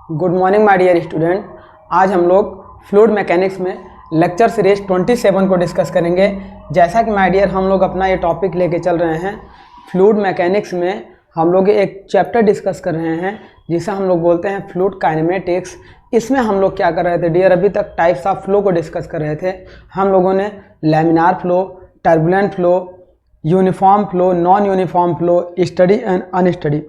Good morning my dear student. आज हम लोग फ्लूइड मैकेनिक्स में लेक्चर सीरीज 27 को डिस्कस करेंगे। जैसा कि माय डियर हम लोग अपना ये टॉपिक लेके चल रहे हैं, फ्लूइड मैकेनिक्स में हम लोग एक चैप्टर डिस्कस कर रहे हैं जिसे हम लोग बोलते हैं फ्लूइड काइनेमेटिक्स। इसमें हम लोग क्या कर रहे थे डियर, अभी तक टाइप्स ऑफ फ्लो को डिस्कस कर रहे थे। हम लोगों ने laminar flow, turbulent flow, uniform flow, non uniform flow, study and unsteady,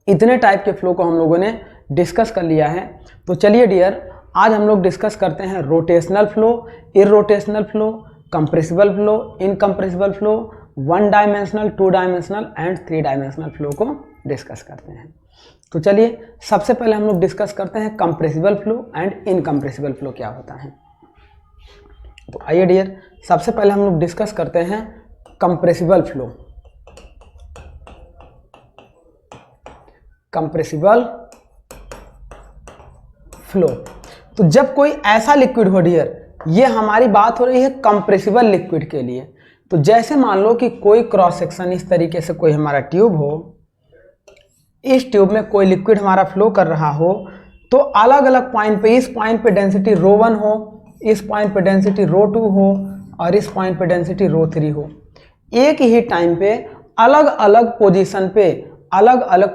इतने टाइप के फ्लो को हम लोगों ने डिस्कस कर लिया है। तो चलिए डियर, आज हम लोग डिस्कस करते हैं rotational flow, irrotational flow, compressible flow, incompressible flow, 1 dimensional, 2 dimensional and 3 dimensional flow को डिस्कस करते हैं। तो चलिए सबसे पहले हम लोग डिस्कस करते हैं compressible flow and incompressible flow क्या होता है। तो आइए डियर, सबसे पहले हम लोग डिस्कस करते हैं कंप्रेसिबल फ्लो। कंप्रेसिबल फ्लो, तो जब कोई ऐसा लिक्विड हो डियर, ये हमारी बात हो रही है कंप्रेसिबल लिक्विड के लिए। तो जैसे मान लो कि कोई क्रॉस सेक्शन इस तरीके से कोई हमारा ट्यूब हो, इस ट्यूब में कोई लिक्विड हमारा फ्लो कर रहा हो, तो अलग अलग पॉइंट पे, इस पॉइंट पे डेंसिटी ρ1 हो, इस पॉइंट पे डेंसिटी ρ2 हो और इस पॉइंट पे डेंसिटी ρ3 हो। एक ही टाइम पे अलग अलग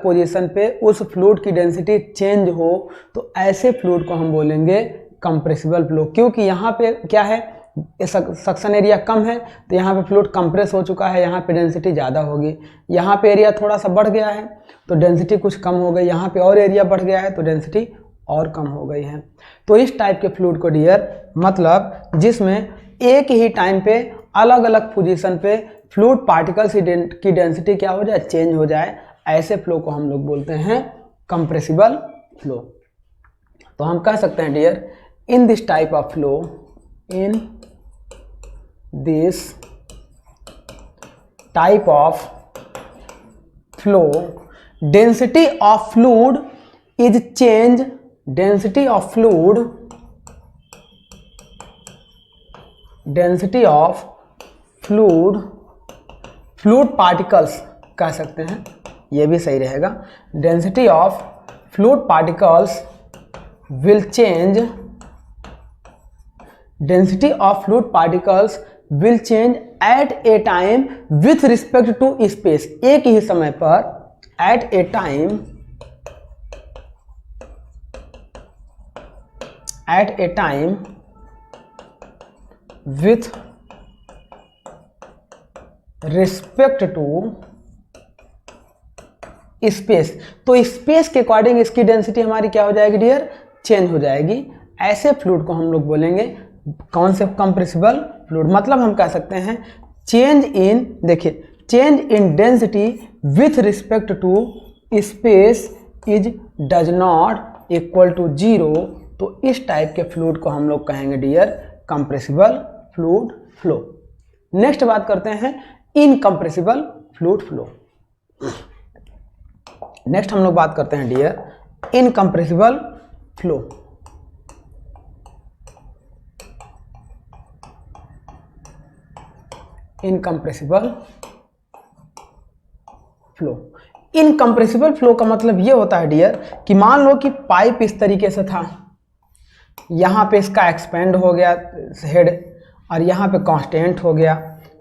पोजीशन पे उस फ्लूइड की डेंसिटी चेंज हो, तो ऐसे फ्लूइड को हम बोलेंगे कंप्रेसिबल फ्लो। क्योंकि यहाँ पे क्या है, सक्शन एरिया कम है तो यहाँ पे फ्लूइड कंप्रेस हो चुका है, यहाँ पे डेंसिटी ज़्यादा होगी। यहाँ पे एरिया थोड़ा सा बढ़ गया है तो डेंसिटी कुछ कम हो गई, यहाँ पे और एरिया बढ़ गया है तो डेंसिटी और कम हो गई है। तो इस टाइप के फ्लूइड को डियर, मतलब जिसमें एक ही टाइम पे अलग अलग पोजीशन पे फ्लूइड पार्टिकल्स की डेंसिटी क्या हो जाए, चेंज हो जाए, ऐसे फ्लो को हम लोग बोलते हैं कंप्रेसिबल फ्लो। तो हम कह सकते हैं dear, in this type of flow, in this type of flow, density of fluid is change, density of fluid, density of fluid particles कह सकते हैं, ये भी सही रहेगा। Density of fluid particles will change, density of fluid particles will change at a time with respect to space. एक ही समय पर, at a time, at a time with respect to space. तो स्पेस के अकॉर्डिंग इसकी density हमारी क्या हो जाएगी डियर, चेंज हो जाएगी। ऐसे फ्लूइड को हम लोग बोलेंगे कौन से, कंप्रेसिबल फ्लूइड। मतलब हम कह सकते हैं चेंज इन, देखिए, change in density with respect to space is does not equal to 0। तो इस टाइप के फ्लूइड को हम लोग कहेंगे dear compressible fluid flow. Next बात करते हैं इनकम्प्रेसिबल फ्लूइड फ्लो। नेक्स्ट हम लोग बात करते हैं dear incompressible flow. Incompressible flow, incompressible flow का मतलब ये होता है डियर कि मान लो कि पाइप इस तरीके से था, यहाँ पे इसका एक्सपेंड हो गया हेड और यहाँ पे कांस्टेंट हो गया,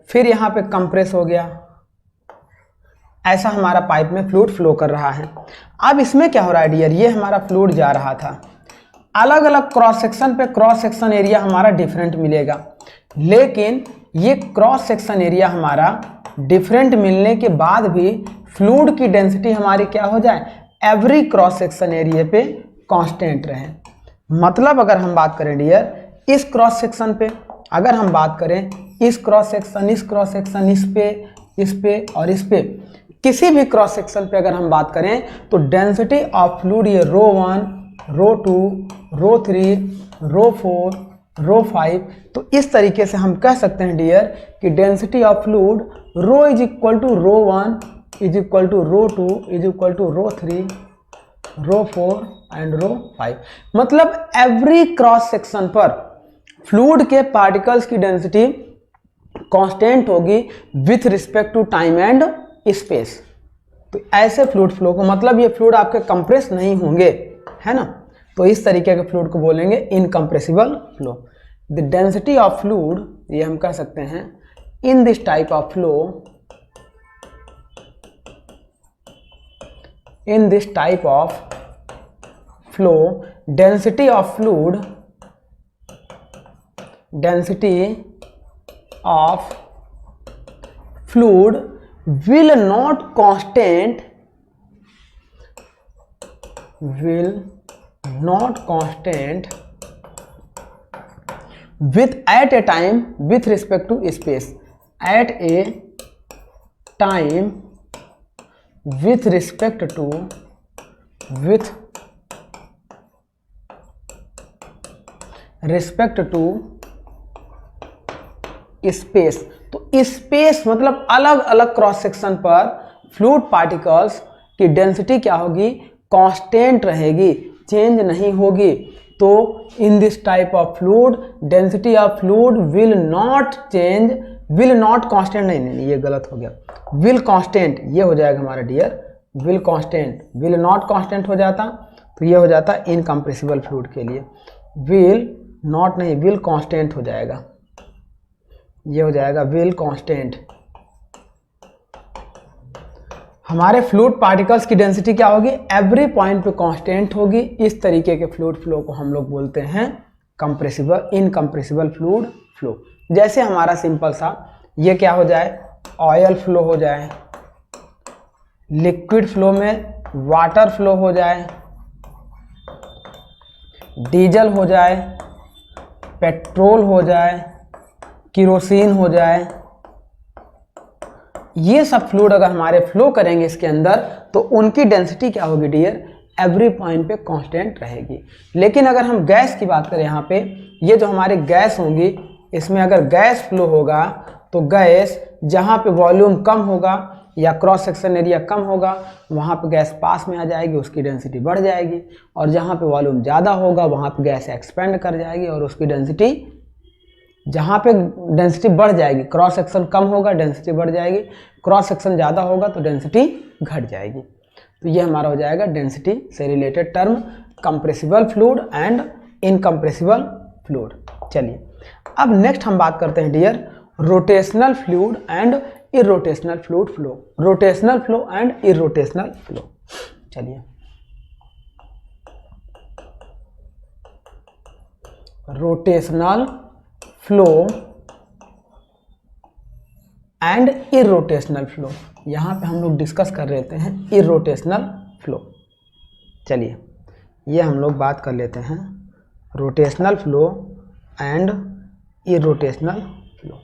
फिर यहाँ पे कंप्रेस हो गया, ऐसा हमारा पाइप में फ्लूइड फ्लो कर रहा है। अब इसमें क्या हो रहा है डियर, ये हमारा फ्लूइड जा रहा था, अलग अलग क्रॉस सेक्शन पे क्रॉस सेक्शन एरिया हमारा डिफरेंट मिलेगा, लेकिन ये क्रॉस सेक्शन एरिया हमारा डिफरेंट मिलने के बाद भी फ्लूइड की डेंसिटी हमारी क्या हो जाए, एवरी क्रॉस सेक्शन एरिया पे कांस्टेंट रहे। मतलब अगर हम बात करें डियर, इस क्रॉस सेक्शन पे अगर हम बात करें, इस क्रॉस सेक्शन, इस क्रॉस सेक्शन, इस पे और इस पे, किसी भी क्रॉस सेक्शन पे अगर हम बात करें तो डेंसिटी ऑफ फ्लूइड ये ρ1, ρ2, ρ3, ρ4, ρ5, तो इस तरीके से हम कह सकते हैं डियर कि density of fluid ρ is equal to ρ1 is equal to ρ2 is equal to ρ3, ρ4 and ρ5। मतलब एवरी क्रॉस सेक्शन पर फ्लूइड के पार्टिकल्स की डेंसिटी कांस्टेंट होगी with respect to time and space. तो ऐसे फ्लूइड फ्लो को, मतलब ये फ्लूइड आपके कंप्रेस नहीं होंगे, है ना। तो इस तरीके के फ्लूइड को बोलेंगे incompressible flow. The density of fluid, ये हम कह सकते हैं इन this type of flow, in this type of flow, density of fluid will not constant with at a time with respect to space, at a time with respect to space. तो space मतलब अलग अलग cross section पर fluid particles की density क्या होगी, constant रहेगी, change नहीं होगी। तो इन this type of fluid density of fluid will not change, will not constant, नहीं ये गलत हो गया, विल कांस्टेंट ये हो जाएगा हमारा dear, will constant, will not constant हो जाता तो ये हो जाता इनकम्प्रेसिबल फ्लूइड के लिए, विल नॉट नहीं विल कांस्टेंट हो जाएगा, ये हो जाएगा विल कांस्टेंट। हमारे फ्लूइड पार्टिकल्स की डेंसिटी क्या होगी, एवरी पॉइंट पे कांस्टेंट होगी। इस तरीके के फ्लूइड फ्लो को हम लोग बोलते हैं कंप्रेसिबल, इनकम्प्रेसिबल फ्लूइड फ्लो। जैसे हमारा सिंपल सा ये क्या हो जाए, ऑयल फ्लो हो जाए, लिक्विड फ्लो में वाटर फ्लो हो जाए, डीजल हो जाए, पेट्रोल हो जाए, केरोसिन हो जाए, ये सब फ्लूइड अगर हमारे फ्लो करेंगे इसके अंदर तो उनकी डेंसिटी क्या होगी डियर, एवरी पॉइंट पे कांस्टेंट रहेगी। लेकिन अगर हम गैस की बात करें यहाँ पे, ये जो हमारे गैस होंगी इसमें अगर गैस फ्लो होगा तो गैस जहाँ पे वॉल्यूम कम होगा या क्रॉस सेक्शन एरिया कम होगा वहाँ पे गैस पास में आ जाएगी, उसकी डेंसिटी बढ़ जाएगी, और जहाँ पे वॉल्यूम ज़्यादा होगा वहाँ पे गैस एक्सपेंड कर जाएगी और उसकी डेंसिटी, जहाँ पे डेंसिटी बढ़ जाएगी, क्रॉस सेक्शन कम होगा डेंसिटी बढ़ जाएगी, क्रॉस सेक्शन ज़्यादा होगा तो डेंसिटी घट जाएगी। तो ये हमारा हो जाएगा डेंसिटी से related term, compressible fluid and incompressible fluid. चलिए अब नेक्स्ट हम बात करते हैं dear rotational fluid and irrotational fluid flow, rotational flow and irrotational flow. चलिए rotational flow and irrotational flow, यहाँ पे हम लोग डिस्कस कर लेते हैं इरोटेशनल फ्लो। चलिए ये हम लोग बात कर लेते हैं rotational flow and irrotational flow.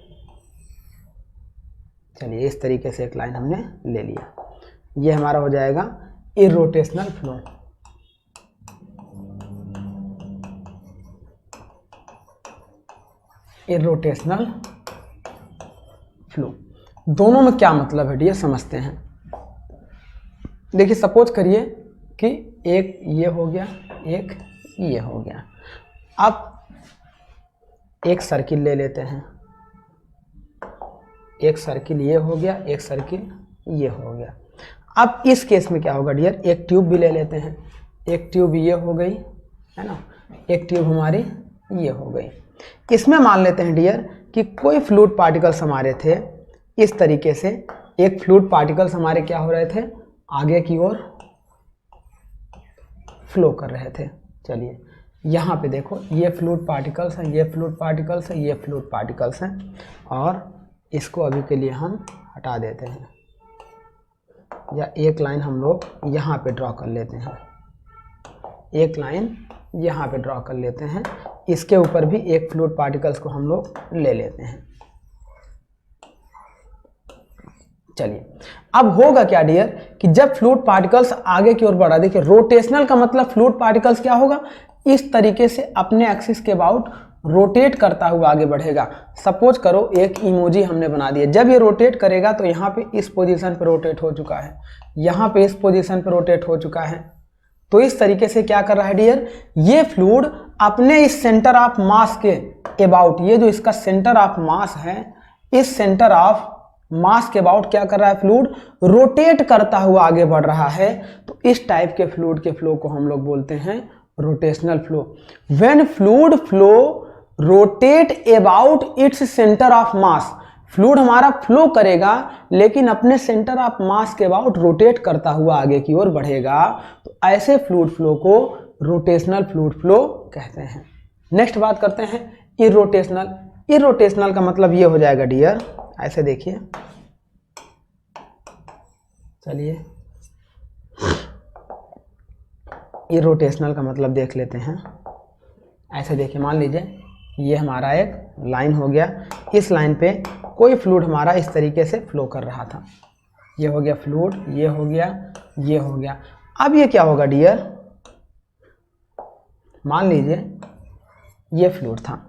चलिए इस तरीके से एक लाइन हमने ले लिया, ये हमारा हो जाएगा इरोटेशनल फ्लो। इरोटेशनल फ्लो दोनों में क्या मतलब है डियर समझते हैं। देखिए सपोज करिए कि एक ये हो गया, एक ये हो गया, अब एक सर्किल ले लेते हैं, एक सर्किल ये हो गया, एक सर्किल ये हो गया। अब इस केस में क्या होगा डियर, एक ट्यूब भी ले लेते हैं, एक ट्यूब ये हो गई है ना, एक ट्यूब हमारी ये हो गई। इसमें मान लेते हैं डियर कि कोई फ्लूइड पार्टिकल्स हमारे थे इस तरीके से, एक फ्लूइड पार्टिकल्स हमारे क्या हो रहे थे, आगे की ओर फ्लो कर रहे थे। चलिए यहाँ पे देखो ये फ्लूइड पार्टिकल्स हैं, ये फ्लूइड पार्टिकल्स हैं, ये फ्लूइड पार्टिकल्स हैं, और इसको अभी के लिए हम हटा देते हैं, या एक लाइन हम लोग यहाँ पे ड्रॉ कर लेते हैं, एक लाइन यहाँ पे ड्रॉ कर लेते हैं, इसके ऊपर भी एक फ्लूइड पार्टिकल्स को हम लोग ले लेते हैं। चलिए अब होगा क्या डियर कि जब फ्लूइड पार्टिकल्स आगे की ओर बढ़ा, देखिए रोटेशनल का मतलब फ्लूइड पार्टिकल्स क्या होगा, इस तरीके से अपने एक्सिस के अबाउट रोटेट करता हुआ आगे बढ़ेगा। सपोज करो एक इमोजी हमने बना दिया, जब ये रोटेट करेगा तो यहाँ पे इस पोजीशन पे रोटेट हो चुका है, यहाँ पे इस पोजीशन पे रोटेट हो चुका है। तो इस तरीके से क्या कर रहा है डियर, ये फ्लूइड अपने इस सेंटर ऑफ मास के अबाउट, ये जो इसका सेंटर ऑफ मास है, इस सेंटर ऑफ मास के अबाउट क्या कर रहा है, फ्लूइड रोटेट करता हुआ आगे बढ़ रहा है। तो इस टाइप के फ्लूइड के फ्लो को हम लोग बोलते हैं rotational flow. When fluid flow rotate about its centre of mass, fluid हमारा फ्लो करेगा लेकिन अपने सेंटर ऑफ मास के अबाउट रोटेट करता हुआ आगे की ओर बढ़ेगा, तो ऐसे फ्लूइड फ्लो को रोटेशनल फ्लूइड फ्लो कहते हैं। नेक्स्ट बात करते हैं इरोटेशनल। इरोटेशनल का मतलब ये हो जाएगा डियर, ऐसे देखिए, चलिए इरोटेशनल का मतलब देख लेते हैं। ऐसे देखिए, मान लीजिए ये हमारा एक लाइन हो गया, इस लाइन पे कोई फ्लूइड हमारा इस तरीके से फ्लो कर रहा था, ये हो गया फ्लूइड, ये हो गया, ये हो गया। अब ये क्या होगा डियर, मान लीजिए ये फ्लूइड था,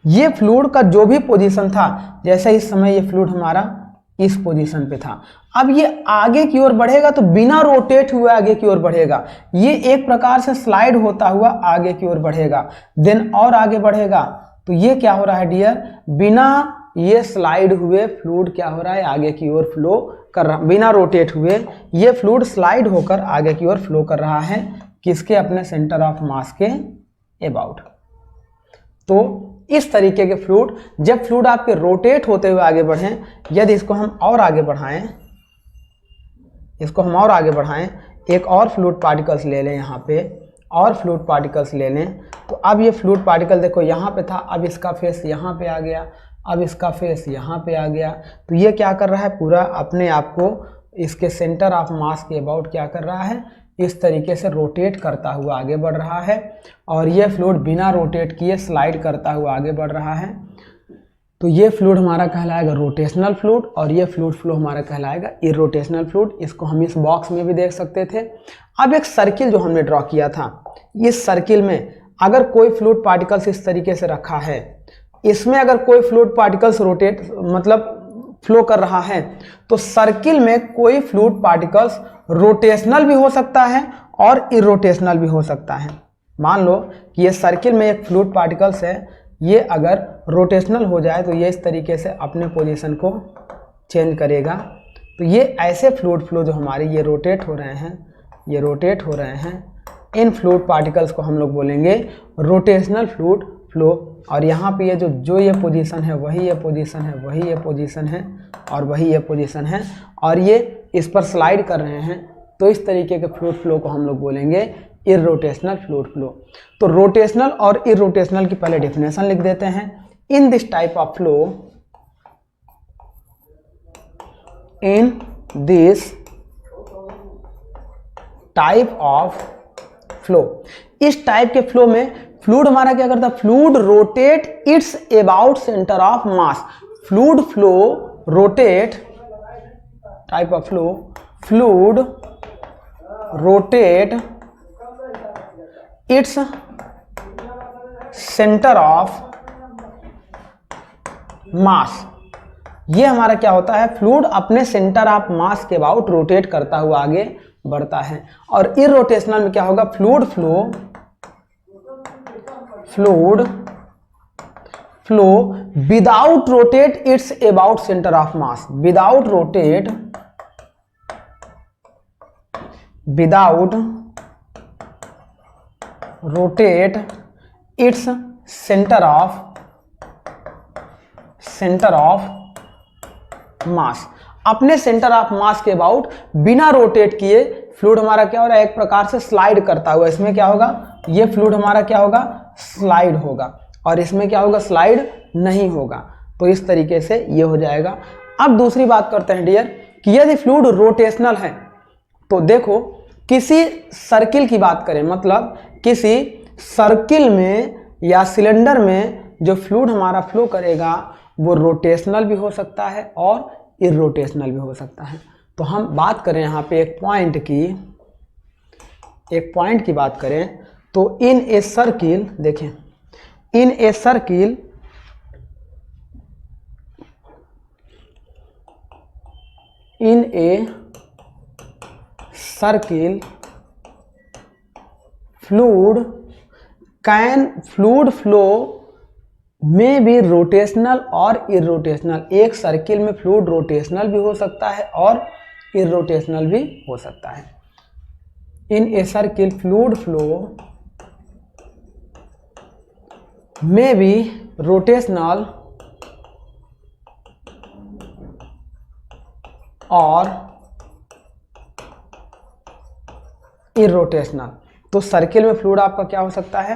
ये फ्लूइड का जो भी पोजीशन था, जैसे इस समय ये फ्लूइड हमारा इस पोजीशन पे था, अब ये आगे की ओर बढ़ेगा तो बिना रोटेट हुए आगे की ओर बढ़ेगा, ये एक प्रकार से स्लाइड होता हुआ आगे की ओर बढ़ेगा, देन और आगे बढ़ेगा। तो ये क्या हो रहा है डियर, बिना ये स्लाइड हुए फ्लूइड क्या हो रहा है, आगे की ओर फ्लो कर रहा, बिना रोटेट हुए ये फ्लूइड स्लाइड होकर आगे की ओर फ्लो कर रहा है, किसके, अपने सेंटर ऑफ मास के अबाउट। तो इस तरीके के फ्लूइड, जब फ्लूइड आपके रोटेट होते हुए आगे बढ़ें, यदि इसको हम और आगे बढ़ाएं, इसको हम और आगे बढ़ाएं, एक और फ्लूइड पार्टिकल्स ले लें, यहाँ पे और फ्लूइड पार्टिकल्स ले लें, तो अब ये फ्लूइड पार्टिकल देखो यहाँ पे था, अब इसका फेस यहाँ पे आ गया, अब इसका फेस यहाँ पे आ गया, तो ये क्या कर रहा है, पूरा अपने आप को इसके सेंटर ऑफ मास के अबाउट क्या कर रहा है, इस तरीके से रोटेट करता हुआ आगे बढ़ रहा है, और ये फ्लूइड बिना रोटेट किए स्लाइड करता हुआ आगे बढ़ रहा है। तो ये फ्लूइड हमारा कहलाएगा रोटेशनल फ्लूइड, और ये फ्लूइड फ्लो हमारा कहलाएगा इरोटेशनल फ्लूइड। इसको हम इस बॉक्स में भी देख सकते थे। अब एक सर्किल जो हमने ड्रॉ किया था, इस सर्किल में अगर कोई फ्लूइड पार्टिकल्स इस तरीके से रखा है, इसमें अगर कोई फ्लूइड पार्टिकल्स रोटेट मतलब फ्लो कर रहा है, तो सर्किल में कोई फ्लूइड पार्टिकल्स रोटेशनल भी हो सकता है और इरोटेशनल भी हो सकता है। मान लो कि ये सर्किल में एक फ्लूइड पार्टिकल्स है, ये अगर रोटेशनल हो जाए तो ये इस तरीके से अपने पोजीशन को चेंज करेगा। तो ये ऐसे फ्लूइड फ्लो जो हमारे ये रोटेट हो रहे हैं, ये रोटेट हो रहे हैं, इन फ्लूइड पार्टिकल्स को हम लोग बोलेंगे रोटेशनल फ्लूइड फ्लो। और यहाँ पे ये जो ये पोजीशन है वही ये पोजीशन है, वही ये पोजीशन है और वही ये पोजीशन है, और ये इस पर स्लाइड कर रहे हैं, तो इस तरीके के फ्लूइड फ्लो को हम लोग बोलेंगे इरोटेशनल फ्लूइड फ्लो। तो रोटेशनल और इरोटेशनल की पहले डेफिनेशन लिख देते हैं। इन this type of flow, in this type of flow, इस टाइप के फ्लो में फ्लूइड हमारा क्या करता है, fluid rotate it's about centre of mass. Fluid flow rotate, type of flow, fluid rotate its centre of mass. ये हमारा क्या होता है, फ्लूइड अपने सेंटर ऑफ मास के अबाउट रोटेट करता हुआ आगे बढ़ता है। और इरोटेशनल में क्या होगा, fluid flow without rotate it's about centre of mass, without rotate its centre of mass. अपने सेंटर ऑफ मास के अबाउट बिना रोटेट किए फ्लूइड हमारा क्या हो रहा है, एक प्रकार से स्लाइड करता हुआ। इसमें क्या होगा, ये फ्लूइड हमारा क्या होगा, स्लाइड होगा, और इसमें क्या होगा, स्लाइड नहीं होगा। तो इस तरीके से ये हो जाएगा। अब दूसरी बात करते हैं डियर कि यदि फ्लूइड रोटेशनल है, तो देखो किसी सर्किल की बात करें, मतलब किसी सर्किल में या सिलेंडर में जो फ्लूइड हमारा फ्लो करेगा वो रोटेशनल भी हो सकता है और इरोटेशनल भी हो सकता है। तो हम बात करें यहाँ पे एक पॉइंट की बात करें, तो इन ए सर्किल, देखें, in a circle fluid flow may be rotational और इरोटेशनल। एक सर्किल में फ्लूइड रोटेशनल भी हो सकता है और इरोटेशनल भी हो सकता है। In a circle fluid flow may be rotational और इरोटेशनल। तो सर्किल में फ्लूइड आपका क्या हो सकता है,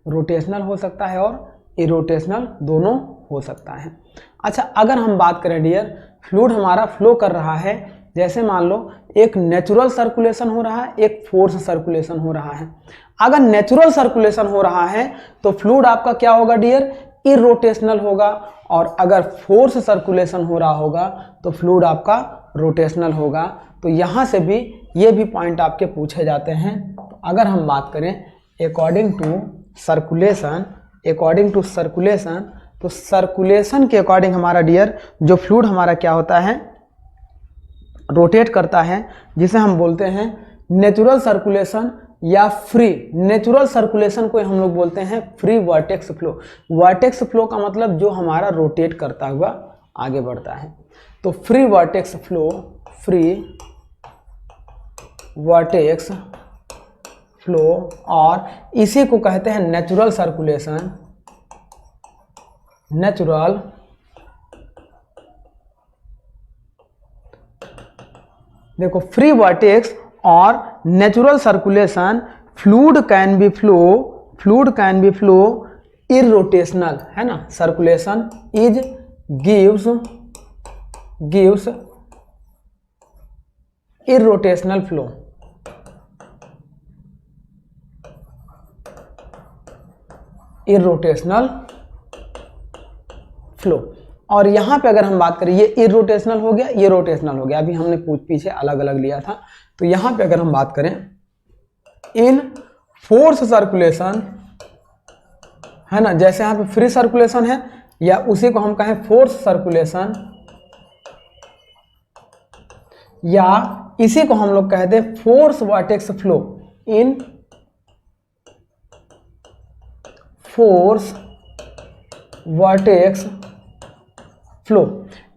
रोटेशनल हो सकता है और इरोटेशनल दोनों हो सकता है। अच्छा, अगर हम बात करें डियर, फ्लूइड हमारा फ्लो कर रहा है, जैसे मान लो एक नेचुरल सर्कुलेशन हो रहा है, एक फोर्स सर्कुलेशन हो रहा है। अगर नेचुरल सर्कुलेशन हो रहा है तो फ्लूइड आपका क्या होगा डियर, इरोटेशनल होगा, और अगर फोर्स सर्कुलेशन हो रहा होगा तो फ्लूइड आपका रोटेशनल होगा। तो यहाँ से भी ये भी पॉइंट आपके पूछे जाते हैं। तो अगर हम बात करें अकॉर्डिंग टू सर्कुलेशन, तो सर्कुलेशन के अकॉर्डिंग हमारा डियर जो फ्लूइड हमारा क्या होता है, रोटेट करता है, जिसे हम बोलते हैं नेचुरल सर्कुलेशन या फ्री। नेचुरल सर्कुलेशन को हम लोग बोलते हैं free vertex flow. Vertex flow का मतलब जो हमारा रोटेट करता हुआ आगे बढ़ता है। तो फ्री वर्टेक्स फ्लो, और इसी को कहते हैं नेचुरल सर्कुलेशन। देखो, फ्री वर्टेक्स और natural circulation, fluid can be flow irrotational, है ना। Circulation is gives irrotational flow. और यहाँ पे अगर हम बात करें, ये इरोटेशनल हो गया, ये रोटेशनल हो गया, अभी हमने पीछे अलग अलग लिया था। तो यहाँ पे अगर हम बात करें इन फोर्स सर्कुलेशन, है ना, जैसे यहाँ पे फ्री सर्कुलेशन है, या उसी को हम कहें फोर्स सर्कुलेशन, या इसी को हम लोग कहते हैं force vertex flow. In force vertex flow,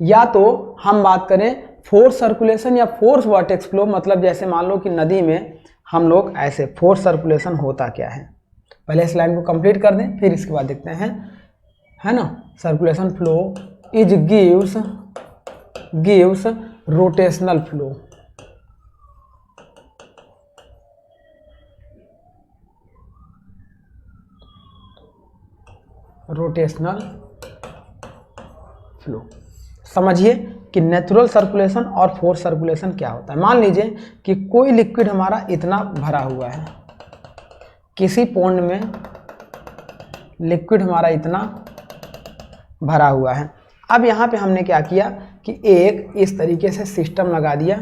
या तो हम बात करें फोर्स सर्कुलेशन या फोर्स वर्टेक्स फ्लो, मतलब जैसे मान लो कि नदी में हम लोग ऐसे, फोर्स सर्कुलेशन होता क्या है, पहले इस लाइन को कंप्लीट कर दें, फिर इसके बाद देखते हैं, है ना। Circulation flow is gives rotational flow. Rotational flow. समझिए कि नेचुरल सर्कुलेशन और फोर्स सर्कुलेशन क्या होता है। मान लीजिए कि कोई लिक्विड हमारा इतना भरा हुआ है, किसी पॉन्ड में लिक्विड हमारा इतना भरा हुआ है। अब यहाँ पे हमने क्या किया कि एक इस तरीके से सिस्टम लगा दिया,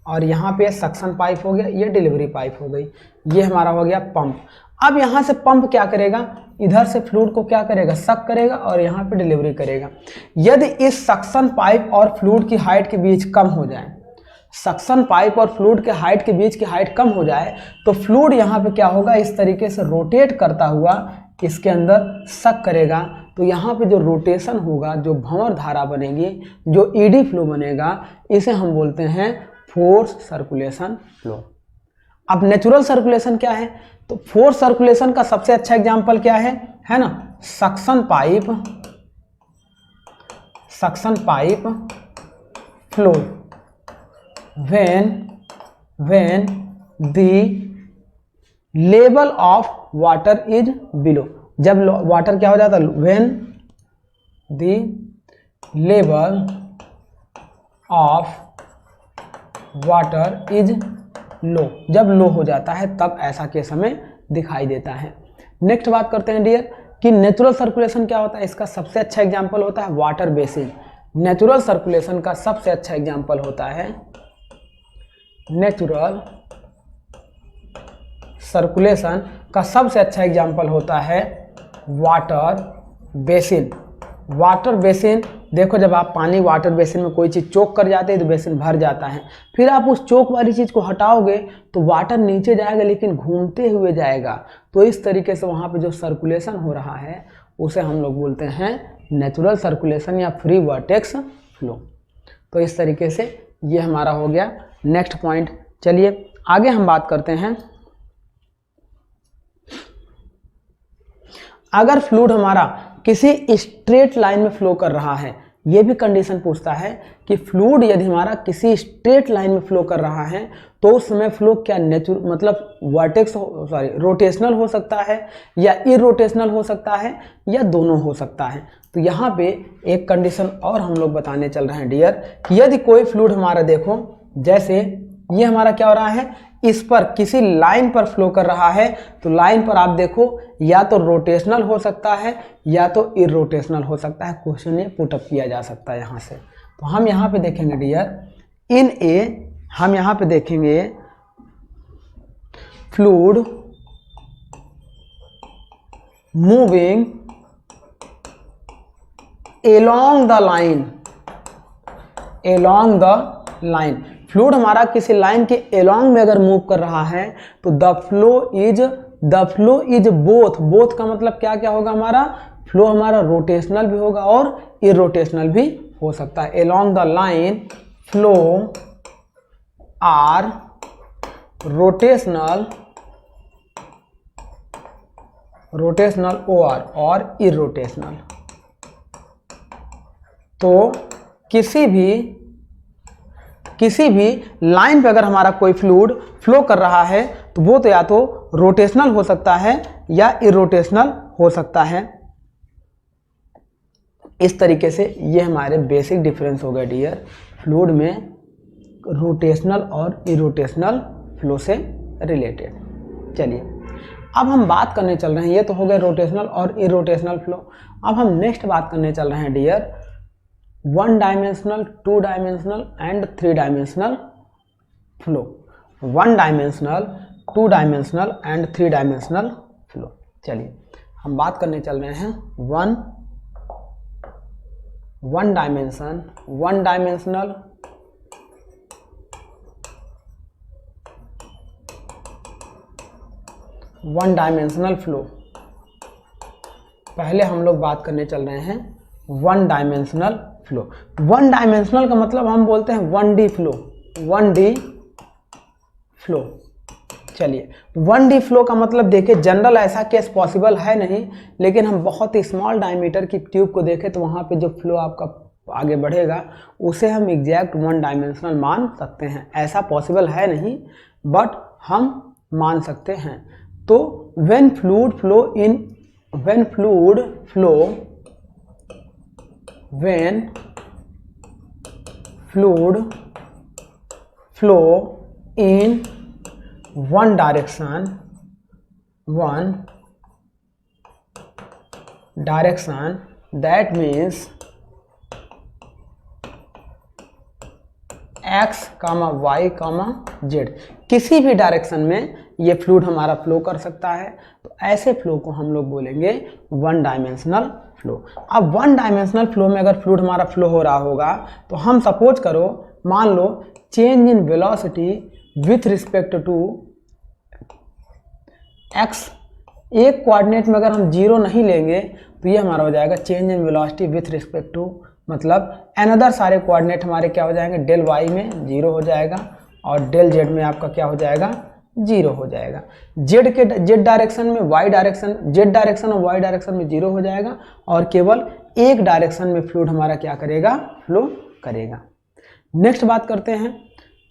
और यहाँ पे सक्शन पाइप हो गया, ये डिलीवरी पाइप हो गई, ये हमारा हो गया पंप। अब यहाँ से पंप क्या करेगा, इधर से फ्लूइड को क्या करेगा, सक करेगा, और यहाँ पे डिलीवरी करेगा। यदि इस सक्शन पाइप और फ्लूइड की हाइट के बीच कम हो जाए, सक्शन पाइप और फ्लूइड के हाइट के बीच की हाइट कम हो जाए, तो फ्लूइड यहाँ पे क्या होगा, इस तरीके से रोटेट करता हुआ इसके अंदर सक करेगा। तो यहाँ पे जो रोटेशन होगा, जो भंवर धारा बनेगी, जो ईडी फ्लो बनेगा, इसे हम बोलते हैं फोर्स सर्कुलेशन फ्लो। अब नेचुरल सर्कुलेशन क्या है, तो फोर्स सर्कुलेशन का सबसे अच्छा एग्जांपल क्या है ना, suction pipe flow when the level of water is below. जब वाटर क्या हो जाता है, when the level of water is low, जब लो हो जाता है तब ऐसा केस हमें दिखाई देता है। नेक्स्ट बात करते हैं डियर कि नेचुरल सर्कुलेशन क्या होता है। इसका सबसे अच्छा एग्जांपल होता है वाटर बेसिन। नेचुरल सर्कुलेशन का सबसे अच्छा एग्जांपल होता है, नेचुरल सर्कुलेशन का सबसे अच्छा एग्जांपल होता है वाटर बेसिन। वाटर बेसिन, देखो जब आप पानी वाटर बेसिन में कोई चीज़ चोक कर जाते हैं तो बेसिन भर जाता है, फिर आप उस चोक वाली चीज़ को हटाओगे तो वाटर नीचे जाएगा लेकिन घूमते हुए जाएगा। तो इस तरीके से वहाँ पे जो सर्कुलेशन हो रहा है उसे हम लोग बोलते हैं नेचुरल सर्कुलेशन या फ्री वर्टेक्स फ्लो। तो इस तरीके से ये हमारा हो गया नेक्स्ट पॉइंट। चलिए आगे हम बात करते हैं, अगर फ्लूइड हमारा किसी स्ट्रेट लाइन में फ्लो कर रहा है, ये भी कंडीशन पूछता है कि फ्लूइड यदि हमारा किसी स्ट्रेट लाइन में फ्लो कर रहा है तो उस समय फ्लो क्या मतलब वर्टेक्स रोटेशनल हो सकता है या इरोटेशनल हो सकता है या दोनों हो सकता है। तो यहाँ पे एक कंडीशन और हम लोग बताने चल रहे हैं डियर, कि यदि कोई फ्लूइड हमारा देखो, जैसे ये हमारा क्या हो रहा है, इस पर किसी लाइन पर फ्लो कर रहा है, तो लाइन पर आप देखो या तो रोटेशनल हो सकता है या तो इरोटेशनल हो सकता है। क्वेश्चन ये पुटअप किया जा सकता है यहाँ से। तो हम यहाँ पे देखेंगे डियर, इन ए हम यहाँ पे देखेंगे fluid moving along the line, along the line, fluid हमारा किसी लाइन के along में अगर मूव कर रहा है तो द फ्लो इज बोथ का मतलब क्या क्या होगा, हमारा फ्लो हमारा रोटेशनल भी होगा और इरोटेशनल भी हो सकता है। along the line flow are rotational और इरोटेशनल। तो किसी भी लाइन पे अगर हमारा कोई फ्लूइड फ्लो कर रहा है तो वो तो या तो रोटेशनल हो सकता है या इरोटेशनल हो सकता है। इस तरीके से ये हमारे बेसिक डिफरेंस हो गए डियर, फ्लूइड में रोटेशनल और इरोटेशनल फ्लो से रिलेटेड। चलिए अब हम बात करने चल रहे हैं, ये तो हो गए रोटेशनल और इरोटेशनल फ्लो। अब हम नेक्स्ट बात करने चल रहे हैं dear, 1 dimensional, 2 dimensional and 3 dimensional flow. 1 dimensional, 2 dimensional and 3 dimensional flow. चलिए हम बात करने चल रहे हैं वन डायमेंशनल फ्लो। पहले हम लोग बात करने चल रहे हैं 1 डायमेंशनल फ्लो। 1 डायमेंशनल का मतलब हम बोलते हैं 1D फ्लो। चलिए 1D फ्लो का मतलब देखिए, जनरल ऐसा केस पॉसिबल है नहीं, लेकिन हम बहुत ही स्मॉल डायमीटर की ट्यूब को देखें तो वहाँ पे जो फ्लो आपका आगे बढ़ेगा उसे हम एग्जैक्ट 1 डायमेंशनल मान सकते हैं। ऐसा पॉसिबल है नहीं बट हम मान सकते हैं। तो when fluid flow in one direction, that means x, y, z, किसी भी डायरेक्शन में ये फ्लूइड हमारा फ्लो कर सकता है। तो ऐसे फ्लो को हम लोग बोलेंगे 1 डायमेंशनल फ्लो। अब 1 डायमेंशनल फ्लो में अगर फ्लूइड हमारा फ्लो हो रहा होगा तो हम सपोज करो, मान लो change in velocity with respect to x, एक कोऑर्डिनेट में अगर हम 0 नहीं लेंगे तो ये हमारा हो जाएगा change in velocity with respect to, मतलब अनदर सारे कोऑर्डिनेट हमारे क्या हो जाएंगे, डेल y में 0 हो जाएगा और डेल z में आपका क्या हो जाएगा, 0 हो जाएगा। z डायरेक्शन में z डायरेक्शन और y डायरेक्शन में 0 हो जाएगा और केवल एक डायरेक्शन में फ्लूइड हमारा क्या करेगा, फ्लो करेगा। नेक्स्ट बात करते हैं,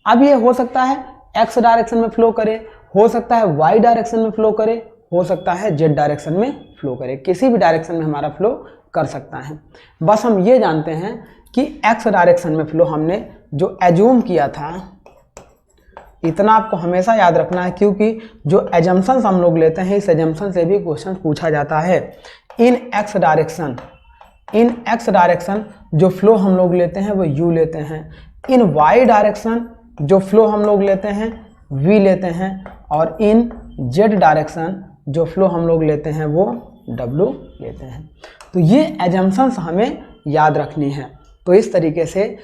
अब ये हो सकता है x डायरेक्शन में फ्लो करे, हो सकता है y डायरेक्शन में फ्लो करे, हो सकता है z डायरेक्शन में फ्लो करे, किसी भी डायरेक्शन में हमारा फ्लो कर सकता है। बस हम ये जानते हैं कि x डायरेक्शन में फ्लो हमने जो एज्यूम किया था, इतना आपको हमेशा याद रखना है क्योंकि जो एजम्पशंस हम लोग लेते हैं इस एजम्पशन से भी क्वेश्चन पूछा जाता है। इन x डायरेक्शन जो फ्लो हम लोग लेते हैं वो u लेते हैं, इन y डायरेक्शन जो फ्लो हम लोग लेते हैं v लेते हैं और इन z डायरेक्शन जो फ्लो हम लोग लेते हैं वो w लेते हैं। तो ये एजम्पशंस हमें याद रखनी है। तो इस तरीके से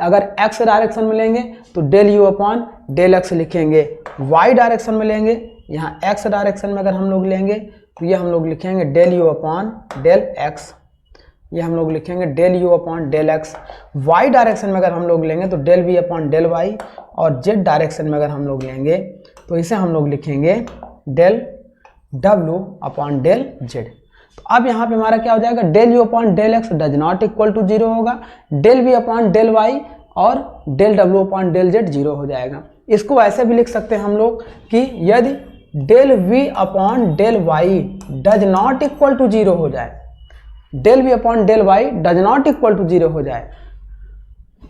अगर x डायरेक्शन में लेंगे तो del u upon del x लिखेंगे, y डायरेक्शन में लेंगे, यहाँ x डायरेक्शन में अगर हम लोग लेंगे तो ये हम लोग लिखेंगे del u upon del x, ये हम लोग लिखेंगे del u upon del x. Y direction में अगर हम लोग लेंगे तो del v upon del y, और जेड डायरेक्शन में अगर हम लोग लेंगे तो इसे हम लोग लिखेंगे डेल डब्ल्यू अपॉन डेल जेड। तो अब यहाँ पे हमारा क्या हो जाएगा, del u upon del x does not equal to 0 होगा, del v upon del y और डेल डब्ल्यू अपॉन डेल जेड 0 हो जाएगा। इसको ऐसे भी लिख सकते हैं हम लोग कि यदि del v upon del y does not equal to 0 हो जाए, del v upon del y does not equal to 0 हो जाए,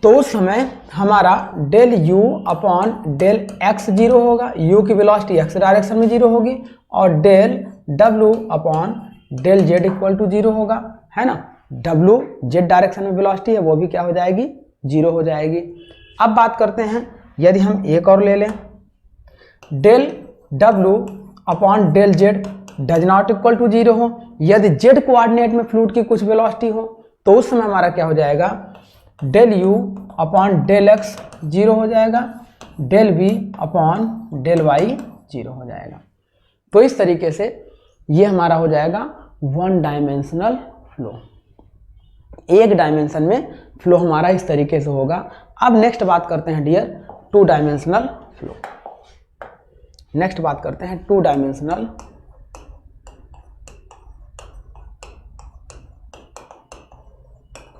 तो उस समय हमारा del u upon del x 0 होगा, यू की वेलोसिटी एक्स डायरेक्शन में 0 होगी, और डेल डब्ल्यू upon del z equal to 0 होगा, है ना। डब्ल्यू जेड डायरेक्शन में वेलोसिटी है वो भी क्या हो जाएगी, 0 हो जाएगी। अब बात करते हैं, यदि हम एक और ले लें, डेल डब्ल्यू upon del z does not equal to 0 हो, यदि जेड कोऑर्डिनेट में फ्लूइड की कुछ वेलोसिटी हो, तो उस समय हमारा क्या हो जाएगा, del u upon del x 0 हो जाएगा, del v upon del y 0 हो जाएगा। तो इस तरीके से ये हमारा हो जाएगा वन डायमेंशनल फ्लो, एक डायमेंशन में फ्लो हमारा इस तरीके से होगा। अब नेक्स्ट बात करते हैं dear two dimensional flow. Next बात करते हैं टू डायमेंशनल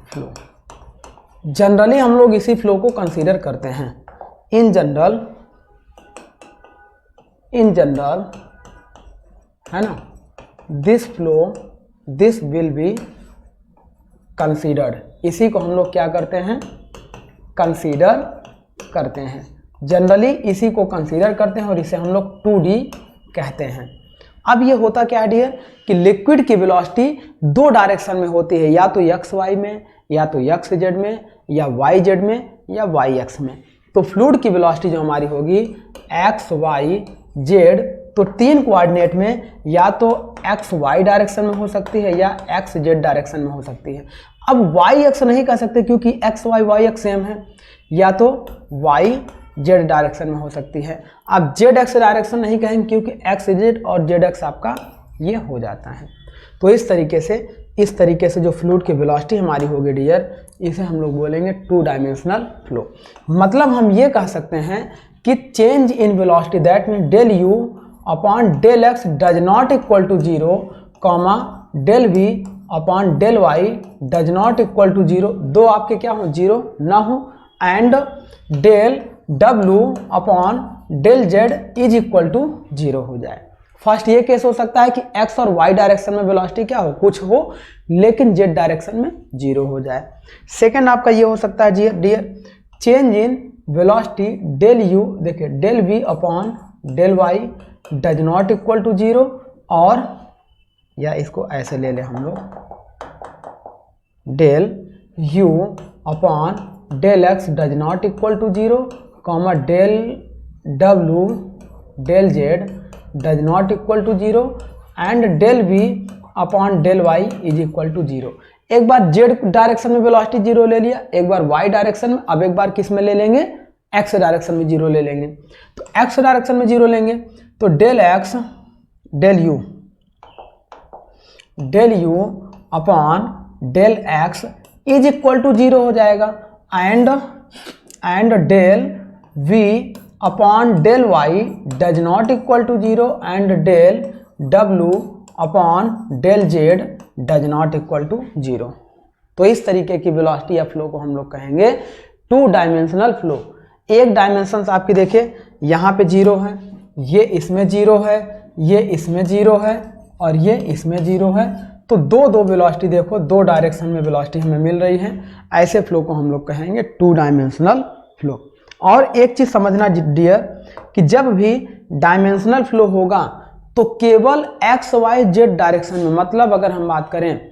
फ्लो। जनरली हम लोग इसी फ्लो को कंसीडर करते हैं। इन जनरल है ना, this flow this will be considered, इसी को हम लोग क्या करते हैं, कंसीडर करते हैं। जनरली इसी को कंसीडर करते हैं और इसे हम लोग 2D कहते हैं। अब ये होता क्या है डियर कि लिक्विड की वेलोसिटी दो डायरेक्शन में होती है, या तो एक्स वाई में, या तो एक्स जेड में, या वाई जेड में, या वाई एक्स में। तो फ्लूइड की वेलोसिटी जो हमारी होगी एक्स वाई जेड, तो तीन कोऑर्डिनेट में या तो एक्स वाई डायरेक्शन में हो सकती है या एक्स जेड डायरेक्शन में हो सकती है। अब वाई एक्स नहीं कह सकते क्योंकि x y y x same है, या तो वाई जेड डायरेक्शन में हो सकती है। आप जेड एक्स डायरेक्शन नहीं कहेंगे क्योंकि एक्स जेड और जेड एक्स आपका ये हो जाता है। तो इस तरीके से जो फ्लूइड की वेलोसिटी हमारी होगी डियर, इसे हम लोग बोलेंगे टू डायमेंशनल फ्लो। मतलब हम ये कह सकते हैं कि change in velocity that mean del u upon del x does not equal to 0, comma del v upon del y does not equal to 0, दो आपके क्या हो 0 ना हो, एंड डेल डब्ल्यू upon del z is equal to 0 हो जाए। First ये केस हो सकता है कि एक्स और वाई डायरेक्शन में वेलोसिटी क्या हो, कुछ हो, लेकिन जेड डायरेक्शन में 0 हो जाए। सेकंड आपका ये हो सकता है dear change in velocity del u, देखिए del v upon del y does not equal to 0, और या इसको ऐसे ले लें हम लोग, del u upon del x does not equal to 0, comma del डब्ल्यू del z does not equal to 0, and del v upon del y is equal to 0। एक बार जेड डायरेक्शन में वेलोसिटी 0 ले लिया, एक बार वाई डायरेक्शन में, अब एक बार किस में ले लेंगे, एक्स डायरेक्शन में 0 ले लेंगे। तो एक्स डायरेक्शन में 0 लेंगे तो del x del u upon del x is equal to 0 हो जाएगा, and del v upon del y does not equal to 0, and del डब्ल्यू upon del z does not equal to 0। तो इस तरीके की वेलोसिटी या फ्लो को हम लोग कहेंगे टू डायमेंशनल फ्लो। एक डायमेंशन आपकी देखिए यहाँ पे 0 है, ये इसमें 0 है, ये इसमें 0 है, और ये इसमें 0 है। तो दो वेलोसिटी देखो, दो डायरेक्शन में वेलोसिटी हमें मिल रही है। ऐसे फ्लो को हम लोग कहेंगे टू डायमेंशनल फ्लो। और एक चीज़ समझना डियर कि जब भी डायमेंशनल फ्लो होगा तो केवल एक्स वाई जेड डायरेक्शन में, मतलब अगर हम बात करें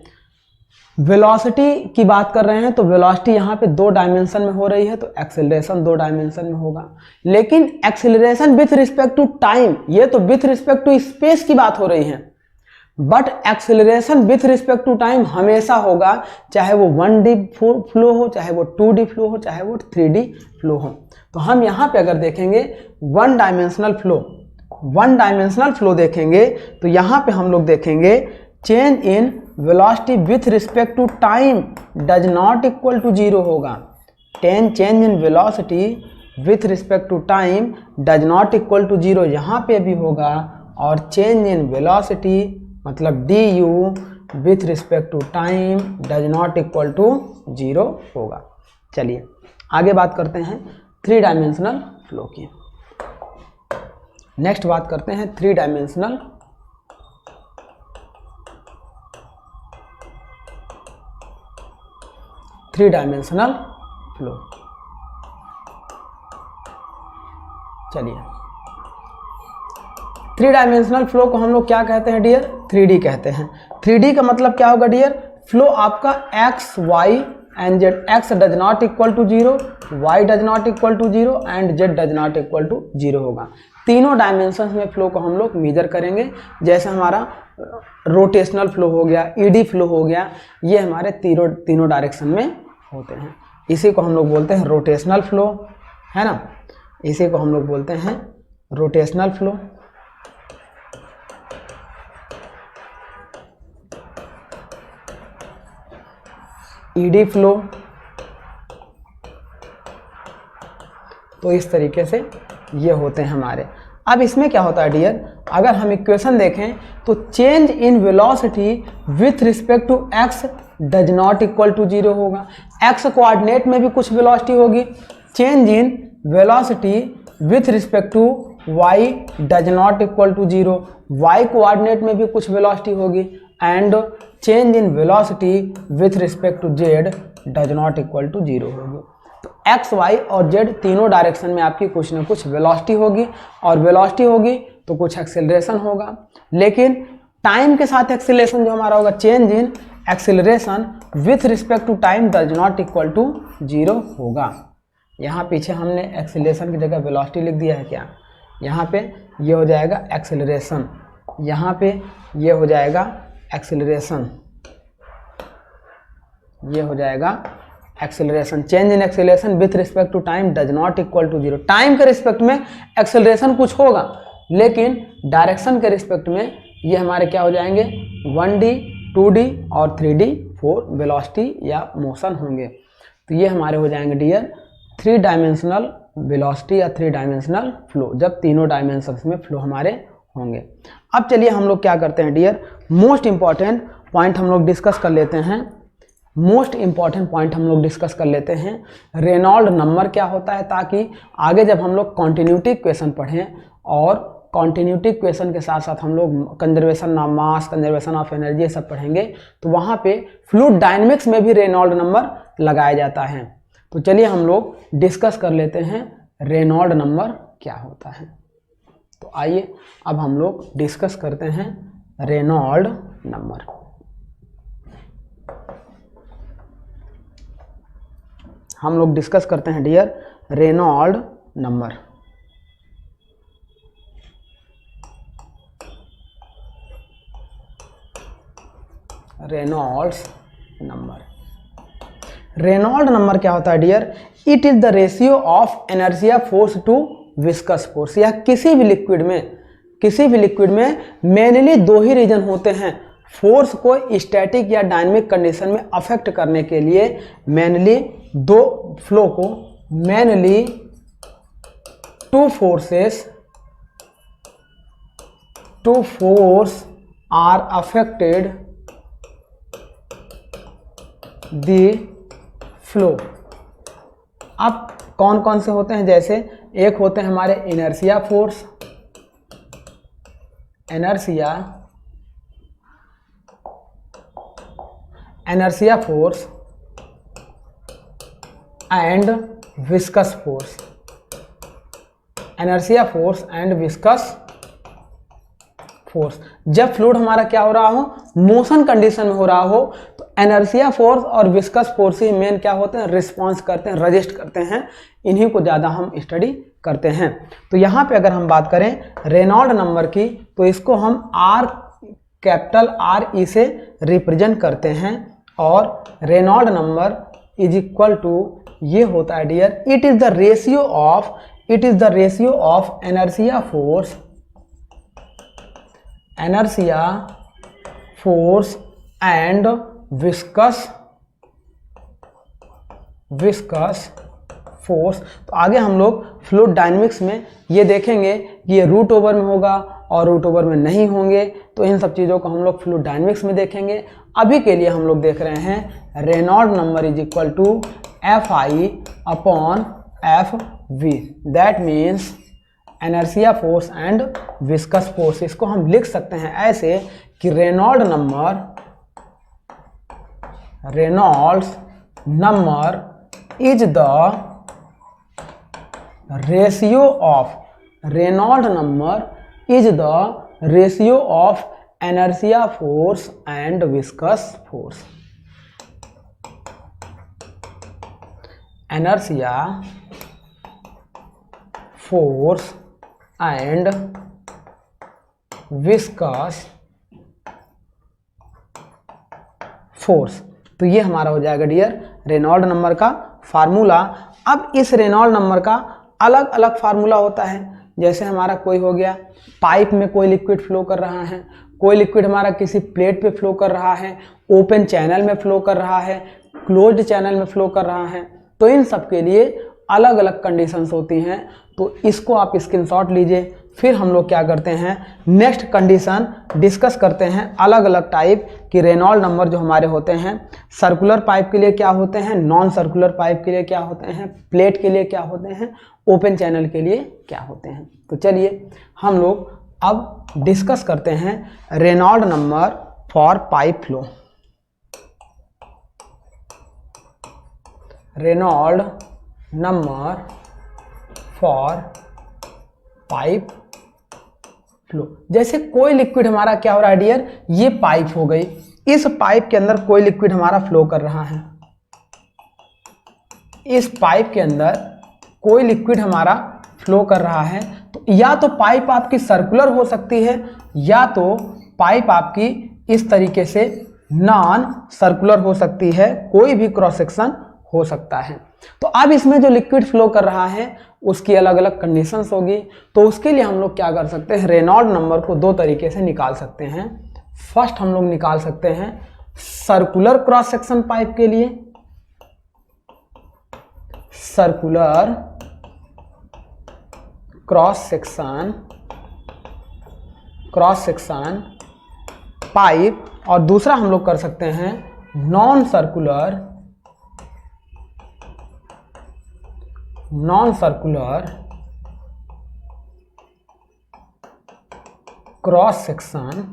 वेलोसिटी की बात कर रहे हैं तो वेलोसिटी यहाँ पे दो डायमेंशन में हो रही है, तो एक्सेलरेशन दो डायमेंशन में होगा। लेकिन acceleration with respect to time, ये तो विथ रिस्पेक्ट टू स्पेस की बात हो रही है, but acceleration with respect to time हमेशा होगा, चाहे वो 1D फ्लो हो, चाहे वो 2D फ्लो हो, चाहे वो 3D फ्लो हो। तो हम यहाँ पे अगर देखेंगे one dimensional flow, one dimensional flow देखेंगे तो यहाँ पे हम लोग देखेंगे change in velocity with respect to time does not equal to 0 होगा। Change in velocity with respect to time does not equal to 0 यहाँ पे भी होगा, और चेंज इन वेलोसिटी मतलब du with respect to time does not equal to 0 होगा। चलिए आगे बात करते हैं 3 डायमेंशनल फ्लो की। नेक्स्ट बात करते हैं 3 डायमेंशनल फ्लो। चलिए 3 डायमेंशनल फ्लो को हम लोग क्या कहते हैं डियर? 3D कहते हैं। 3D का मतलब क्या होगा डियर? फ्लो आपका x, y and z, x does not equal to 0, y does not equal to 0 and z does not equal to 0 होगा। तीनों डायमेंशंस में फ्लो को हम लोग मेजर करेंगे। जैसे हमारा रोटेशनल फ्लो हो गया, ईडी फ्लो हो गया, ये हमारे तीनों डायरेक्शन में होते हैं। इसी को हम लोग बोलते हैं रोटेशनल फ्लो, है ना। इसी को हम लोग बोलते हैं रोटेशनल फ्लो। ED flow. तो इस तरीके से ये होते हैं हमारे। अब इसमें क्या होता है डियर? अगर हम इक्वेशन देखें तो change in velocity with respect to x does not equal to 0 होगा। x कोऑर्डिनेट में भी कुछ वेलोसिटी होगी। Change in velocity with respect to y does not equal to 0, y coordinate में भी कुछ वेलोसिटी होगी। And change in velocity with respect to z does not equal to 0 होगी। तो x, y और z तीनों डायरेक्शन में आपकी कुछ ना कुछ वेलोसिटी होगी, और वेलोसिटी होगी तो कुछ एक्सेलरेशन होगा। लेकिन टाइम के साथ एक्सेलरेशन जो हमारा होगा, change in acceleration with respect to time does not equal to 0 होगा। यहाँ पीछे हमने एक्सेलरेशन की जगह वेलोसिटी लिख दिया है क्या? यहाँ पे ये हो जाएगा एक्सेलरेशन, यहाँ पे ये हो जाएगा एक्सेलरेशन, ये हो जाएगा acceleration. Change in acceleration with respect to time does not equal to 0। Time के रिस्पेक्ट में एक्सेलरेशन कुछ होगा, लेकिन डायरेक्शन के रिस्पेक्ट में ये हमारे क्या हो जाएंगे? 1D, 2D और 3D 4 वेलोसिटी या मोशन होंगे। तो ये हमारे हो जाएंगे डियर 3 डायमेंशनल वेलोसिटी या 3 डायमेंशनल फ्लो, जब तीनों डायमेंशंस में फ्लो हमारे होंगे। अब चलिए हम लोग क्या करते हैं डियर, मोस्ट इंपॉर्टेंट पॉइंट हम लोग डिस्कस कर लेते हैं। रेनॉल्ड नंबर क्या होता है, ताकि आगे जब हम लोग कॉन्टिन्यूटी इक्वेशन पढ़ें, और कॉन्टिन्यूटी इक्वेशन के साथ साथ हम लोग conservation of mass, conservation of energy सब पढ़ेंगे, तो वहाँ पे फ्लूइड डायनेमिक्स में भी रेनॉल्ड नंबर लगाया जाता है। तो चलिए हम लोग डिस्कस कर लेते हैं रेनॉल्ड नंबर क्या होता है। तो आइए अब हम लोग डिस्कस करते हैं रेनॉल्ड नंबर। हम लोग डिस्कस करते हैं dear Reynold number. Reynolds number क्या होता है dear? It is the ratio of inertia force to viscous force. यह किसी भी लिक्विड में मेनली 2 ही रीजन होते हैं फोर्स को स्टैटिक या डायनेमिक कंडीशन में अफेक्ट करने के लिए। मेनली 2 फ्लो को, mainly 2 force are affected the flow. अब कौन कौन से होते हैं? जैसे एक होते हैं हमारे inertia force, inertia force and viscous force. Inertia force and viscous force. जब फ्लूइड हमारा क्या हो रहा हो, मोशन कंडीशन में हो रहा हो, तो इनर्शिया फोर्स और विस्कस फोर्स ही मेन क्या होते हैं, रिस्पॉन्स करते हैं, रजिस्ट करते हैं। इन्हीं को ज़्यादा हम स्टडी करते हैं। तो यहाँ पे अगर हम बात करें रेनॉल्ड नंबर की, तो इसको हम कैपिटल आर ई से रिप्रेजेंट करते हैं, और Reynold number is equal to, ये होता है dear, it is the ratio of inertia force inertia force and viscous force. तो आगे हम लोग फ्लूइड डायनेमिक्स में ये देखेंगे कि ये रूट ओवर में होगा और रूट ओवर में नहीं होंगे, तो इन सब चीज़ों को हम लोग फ्लूइड डायनेमिक्स में देखेंगे। अभी के लिए हम लोग देख रहे हैं Reynold number is equal to Fi upon Fv, that means inertia force and viscous force. इसको हम लिख सकते हैं ऐसे कि Reynolds number is the ratio of inertia force and viscous force. Inertia force and viscous force. तो ये हमारा हो जाएगा डियर रेनॉल्ड नंबर का फार्मूला। अब इस रेनॉल्ड नंबर का अलग अलग फार्मूला होता है। जैसे हमारा कोई हो गया पाइप में कोई लिक्विड फ्लो कर रहा है, कोई लिक्विड हमारा किसी प्लेट पे फ्लो कर रहा है, ओपन चैनल में फ्लो कर रहा है, क्लोज्ड चैनल में फ्लो कर रहा है, तो इन सब के लिए अलग अलग कंडीशंस होती हैं। तो इसको आप स्क्रीनशॉट लीजिए। फिर हम लोग क्या करते हैं, नेक्स्ट कंडीशन डिस्कस करते हैं अलग अलग टाइप की रेनॉल्ड नंबर जो हमारे होते हैं। सर्कुलर पाइप के लिए क्या होते हैं, नॉन सर्कुलर पाइप के लिए क्या होते हैं, प्लेट के लिए क्या होते हैं, ओपन चैनल के लिए क्या होते हैं। तो चलिए हम लोग अब डिस्कस करते हैं Reynold number for pipe flow. Reynold number for pipe flow. जैसे कोई लिक्विड हमारा क्या हो रहा है डियर, ये पाइप हो गई, इस पाइप के अंदर कोई लिक्विड हमारा फ्लो कर रहा है, इस पाइप के अंदर कोई लिक्विड हमारा फ्लो कर रहा है। तो या तो पाइप आपकी सर्कुलर हो सकती है या तो पाइप आपकी इस तरीके से नॉन सर्कुलर हो सकती है, कोई भी क्रॉस सेक्शन हो सकता है। तो अब इसमें जो लिक्विड फ्लो कर रहा है उसकी अलग अलग कंडीशंस होगी। तो उसके लिए हम लोग क्या कर सकते हैं, रेनॉल्ड नंबर को दो तरीके से निकाल सकते हैं। फर्स्ट हम लोग निकाल सकते हैं सर्कुलर क्रॉस सेक्शन पाइप के लिए, सर्कुलर क्रॉस सेक्शन पाइप, और दूसरा हम लोग कर सकते हैं non circular cross section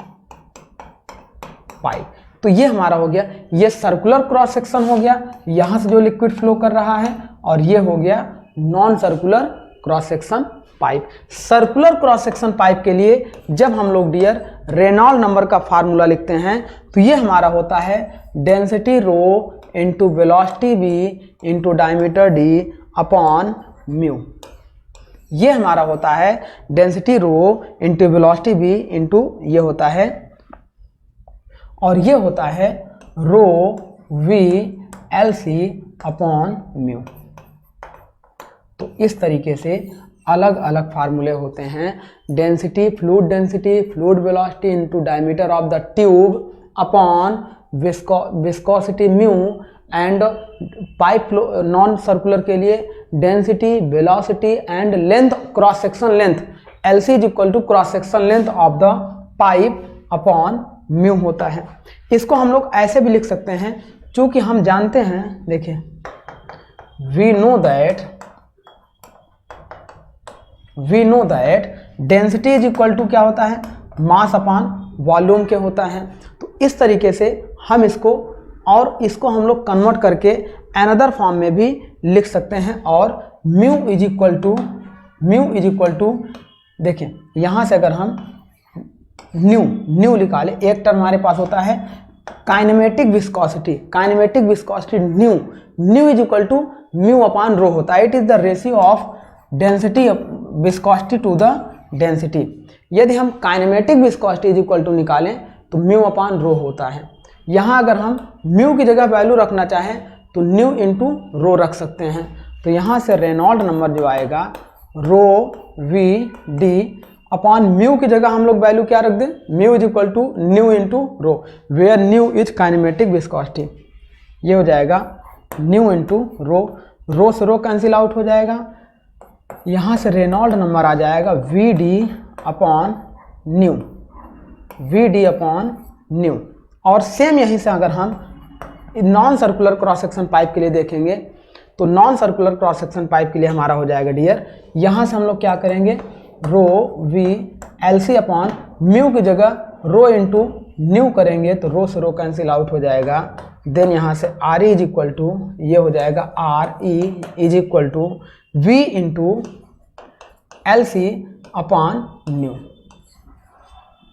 pipe. तो ये हमारा हो गया, ये सर्कुलर क्रॉस सेक्शन हो गया, यहां से जो लिक्विड फ्लो कर रहा है, और ये हो गया non circular cross section pipe. Circular cross section pipe के लिए जब हम लोग डियर रेनॉल्ड नंबर का फार्मूला लिखते हैं तो ये हमारा होता है density rho into velocity v into diameter d upon mu. ये हमारा होता है density rho into velocity v into ये होता है, और ये होता है रो v LC अपॉन म्यू। तो इस तरीके से अलग अलग फार्मूले होते हैं। Density, fluid velocity into diameter of the tube upon viscosity mu, and pipe flow non circular के लिए density, velocity and length, cross section length, LC is equal to cross section length of the pipe upon mu होता है। इसको हम लोग ऐसे भी लिख सकते हैं, चूंकि हम जानते हैं, देखिए we know that density is equal to क्या होता है, मास अपॉन वॉल्यूम के होता है। तो इस तरीके से हम इसको हम लोग कन्वर्ट करके अनदर फॉर्म में भी लिख सकते हैं। और म्यू इज इक्वल टू देखिए यहाँ से अगर हम न्यू निकाले, एक टर्म हमारे पास होता है kinematic viscosity nu is equal to mu upon rho होता है। It is the ratio of density viscosity to the density. यदि हम kinematic viscosity is equal to निकालें तो म्यू अपॉन रो होता है। यहाँ अगर हम म्यू की जगह वैल्यू रखना चाहें तो न्यू इंटू रो रख सकते हैं। तो यहाँ से रेनॉल्ड नंबर जो आएगा rho v d, upon mu की जगह हम लोग वैल्यू क्या रख दें, mu is equal to nu into rho, where nu is kinematic viscosity. ये हो जाएगा न्यू इंटू रो, रो से रो कैंसिल आउट हो जाएगा, यहाँ से रेनॉल्ड नंबर आ जाएगा v d upon nu, v d upon nu. और सेम यहीं से अगर हम non circular cross section pipe के लिए देखेंगे तो non circular cross section pipe के लिए हमारा हो जाएगा डियर, यहाँ से हम लोग क्या करेंगे, रो वी एल सी अपॉन म्यू की जगह रो इंटू न्यू करेंगे तो रो से रो कैंसिल आउट हो जाएगा। देन यहाँ से R E is equal to, ये हो जाएगा R E is equal to v into L C upon nu.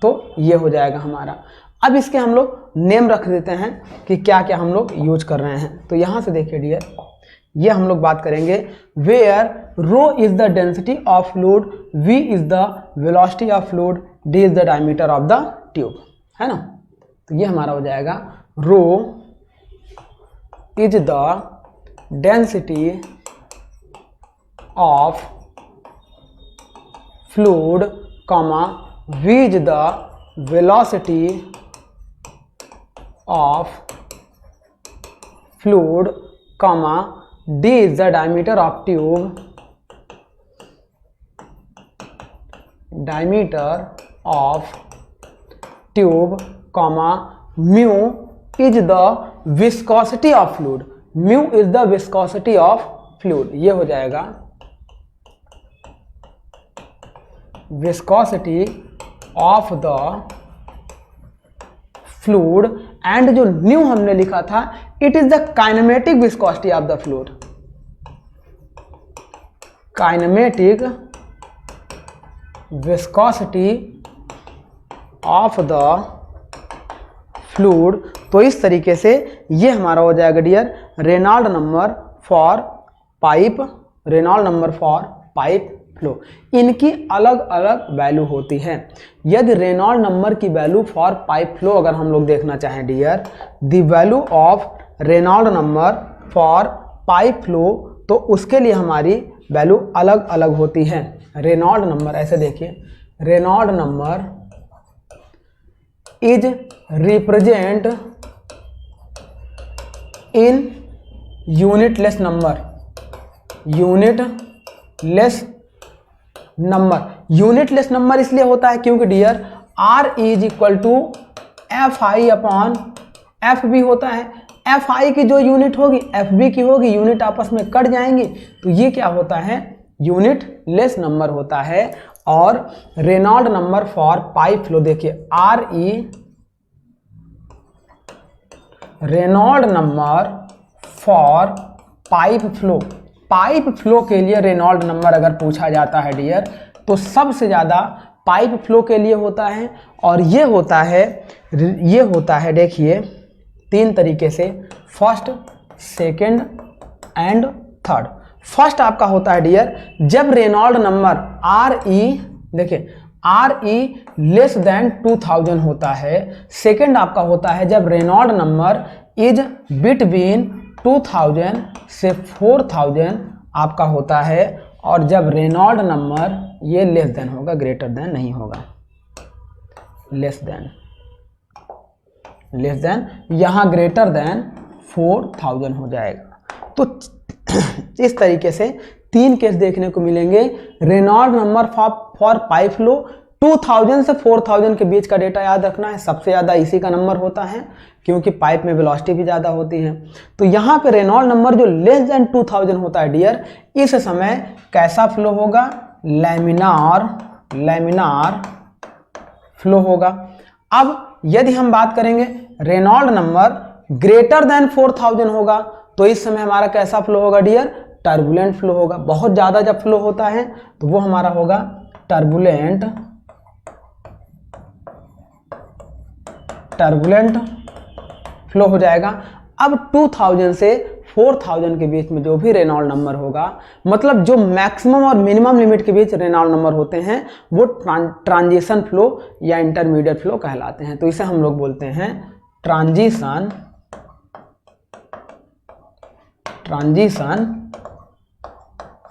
तो ये हो जाएगा हमारा। अब इसके हम लोग नेम रख देते हैं कि क्या क्या हम लोग यूज कर रहे हैं। तो यहाँ से देखिए डियर, ये हम लोग बात करेंगे where rho is the density of fluid, v is the velocity of fluid, d is the diameter of the tube, है ना। तो ये हमारा हो जाएगा rho is the density of fluid, v is the velocity of fluid, d is the diameter of tube, diameter of tube, mu is the viscosity of fluid, mu is the viscosity of fluid। ये हो जाएगा viscosity of the fluid, and जो nu हमने लिखा था it is the kinematic viscosity of the fluid, kinematic viscosity of the fluid. तो इस तरीके से ये हमारा हो जाएगा dear Reynold number for pipe, Reynold number for pipe flow. इनकी अलग अलग वैल्यू होती है। यदि रेनॉल्ड नंबर की वैल्यू फॉर पाइप फ्लो अगर हम लोग देखना चाहें dear, the value of Reynold number for pipe flow, तो उसके लिए हमारी वैल्यू अलग अलग होती है। रेनॉल्ड नंबर ऐसे देखिए, Reynold number is represent in unitless number, unitless number. Unitless number इसलिए होता है क्योंकि dear R is equal to F I upon F B होता है। एफ आई की जो यूनिट होगी एफ बी की होगी, यूनिट आपस में कट जाएंगी, तो ये क्या होता है, यूनिटलेस नंबर होता है। और Reynold number for pipe flow देखिए R E, Reynold number for pipe flow, pipe flow के लिए रेनॉल्ड नंबर अगर पूछा जाता है डियर तो सबसे ज़्यादा पाइप फ्लो के लिए होता है। और ये होता है देखिए तीन तरीके से, first, second and third. First आपका होता है डियर जब रेनॉल्ड नंबर आर ई, देखिए आर ई लेस देन 2000 होता है। सेकंड आपका होता है जब रेनॉल्ड नंबर इज बिटवीन 2000 से 4000 आपका होता है। और जब रेनॉल्ड नंबर ये लेस देन होगा, ग्रेटर देन नहीं होगा, लेस देन, यहाँ ग्रेटर देन 4000 हो जाएगा। तो इस तरीके से तीन केस देखने को मिलेंगे। Reynold number for pipe flow 2000 से 4000 के बीच का डेटा याद रखना है, सबसे ज़्यादा इसी का नंबर होता है क्योंकि पाइप में वेलोसिटी भी ज़्यादा होती है। तो यहाँ पे रेनॉल्ड नंबर जो लेस देन 2000 होता है डियर, इस समय कैसा फ्लो होगा, लैमिनार फ्लो होगा। अब यदि हम बात करेंगे रेनॉल्ड नंबर ग्रेटर देन 4000 होगा तो इस समय हमारा कैसा फ्लो होगा डियर, टर्बुलेंट फ्लो होगा। बहुत ज़्यादा जब फ्लो होता है तो वो हमारा होगा टर्बुलेंट फ्लो हो जाएगा। अब 2000 से 4000 के बीच में जो भी रेनॉल्ड नंबर होगा, मतलब जो मैक्सिमम और मिनिमम लिमिट के बीच रेनॉल्ड नंबर होते हैं वो ट्रांजिशन फ्लो या इंटरमीडिएट फ्लो कहलाते हैं। तो इसे हम लोग बोलते हैं ट्रांजिशन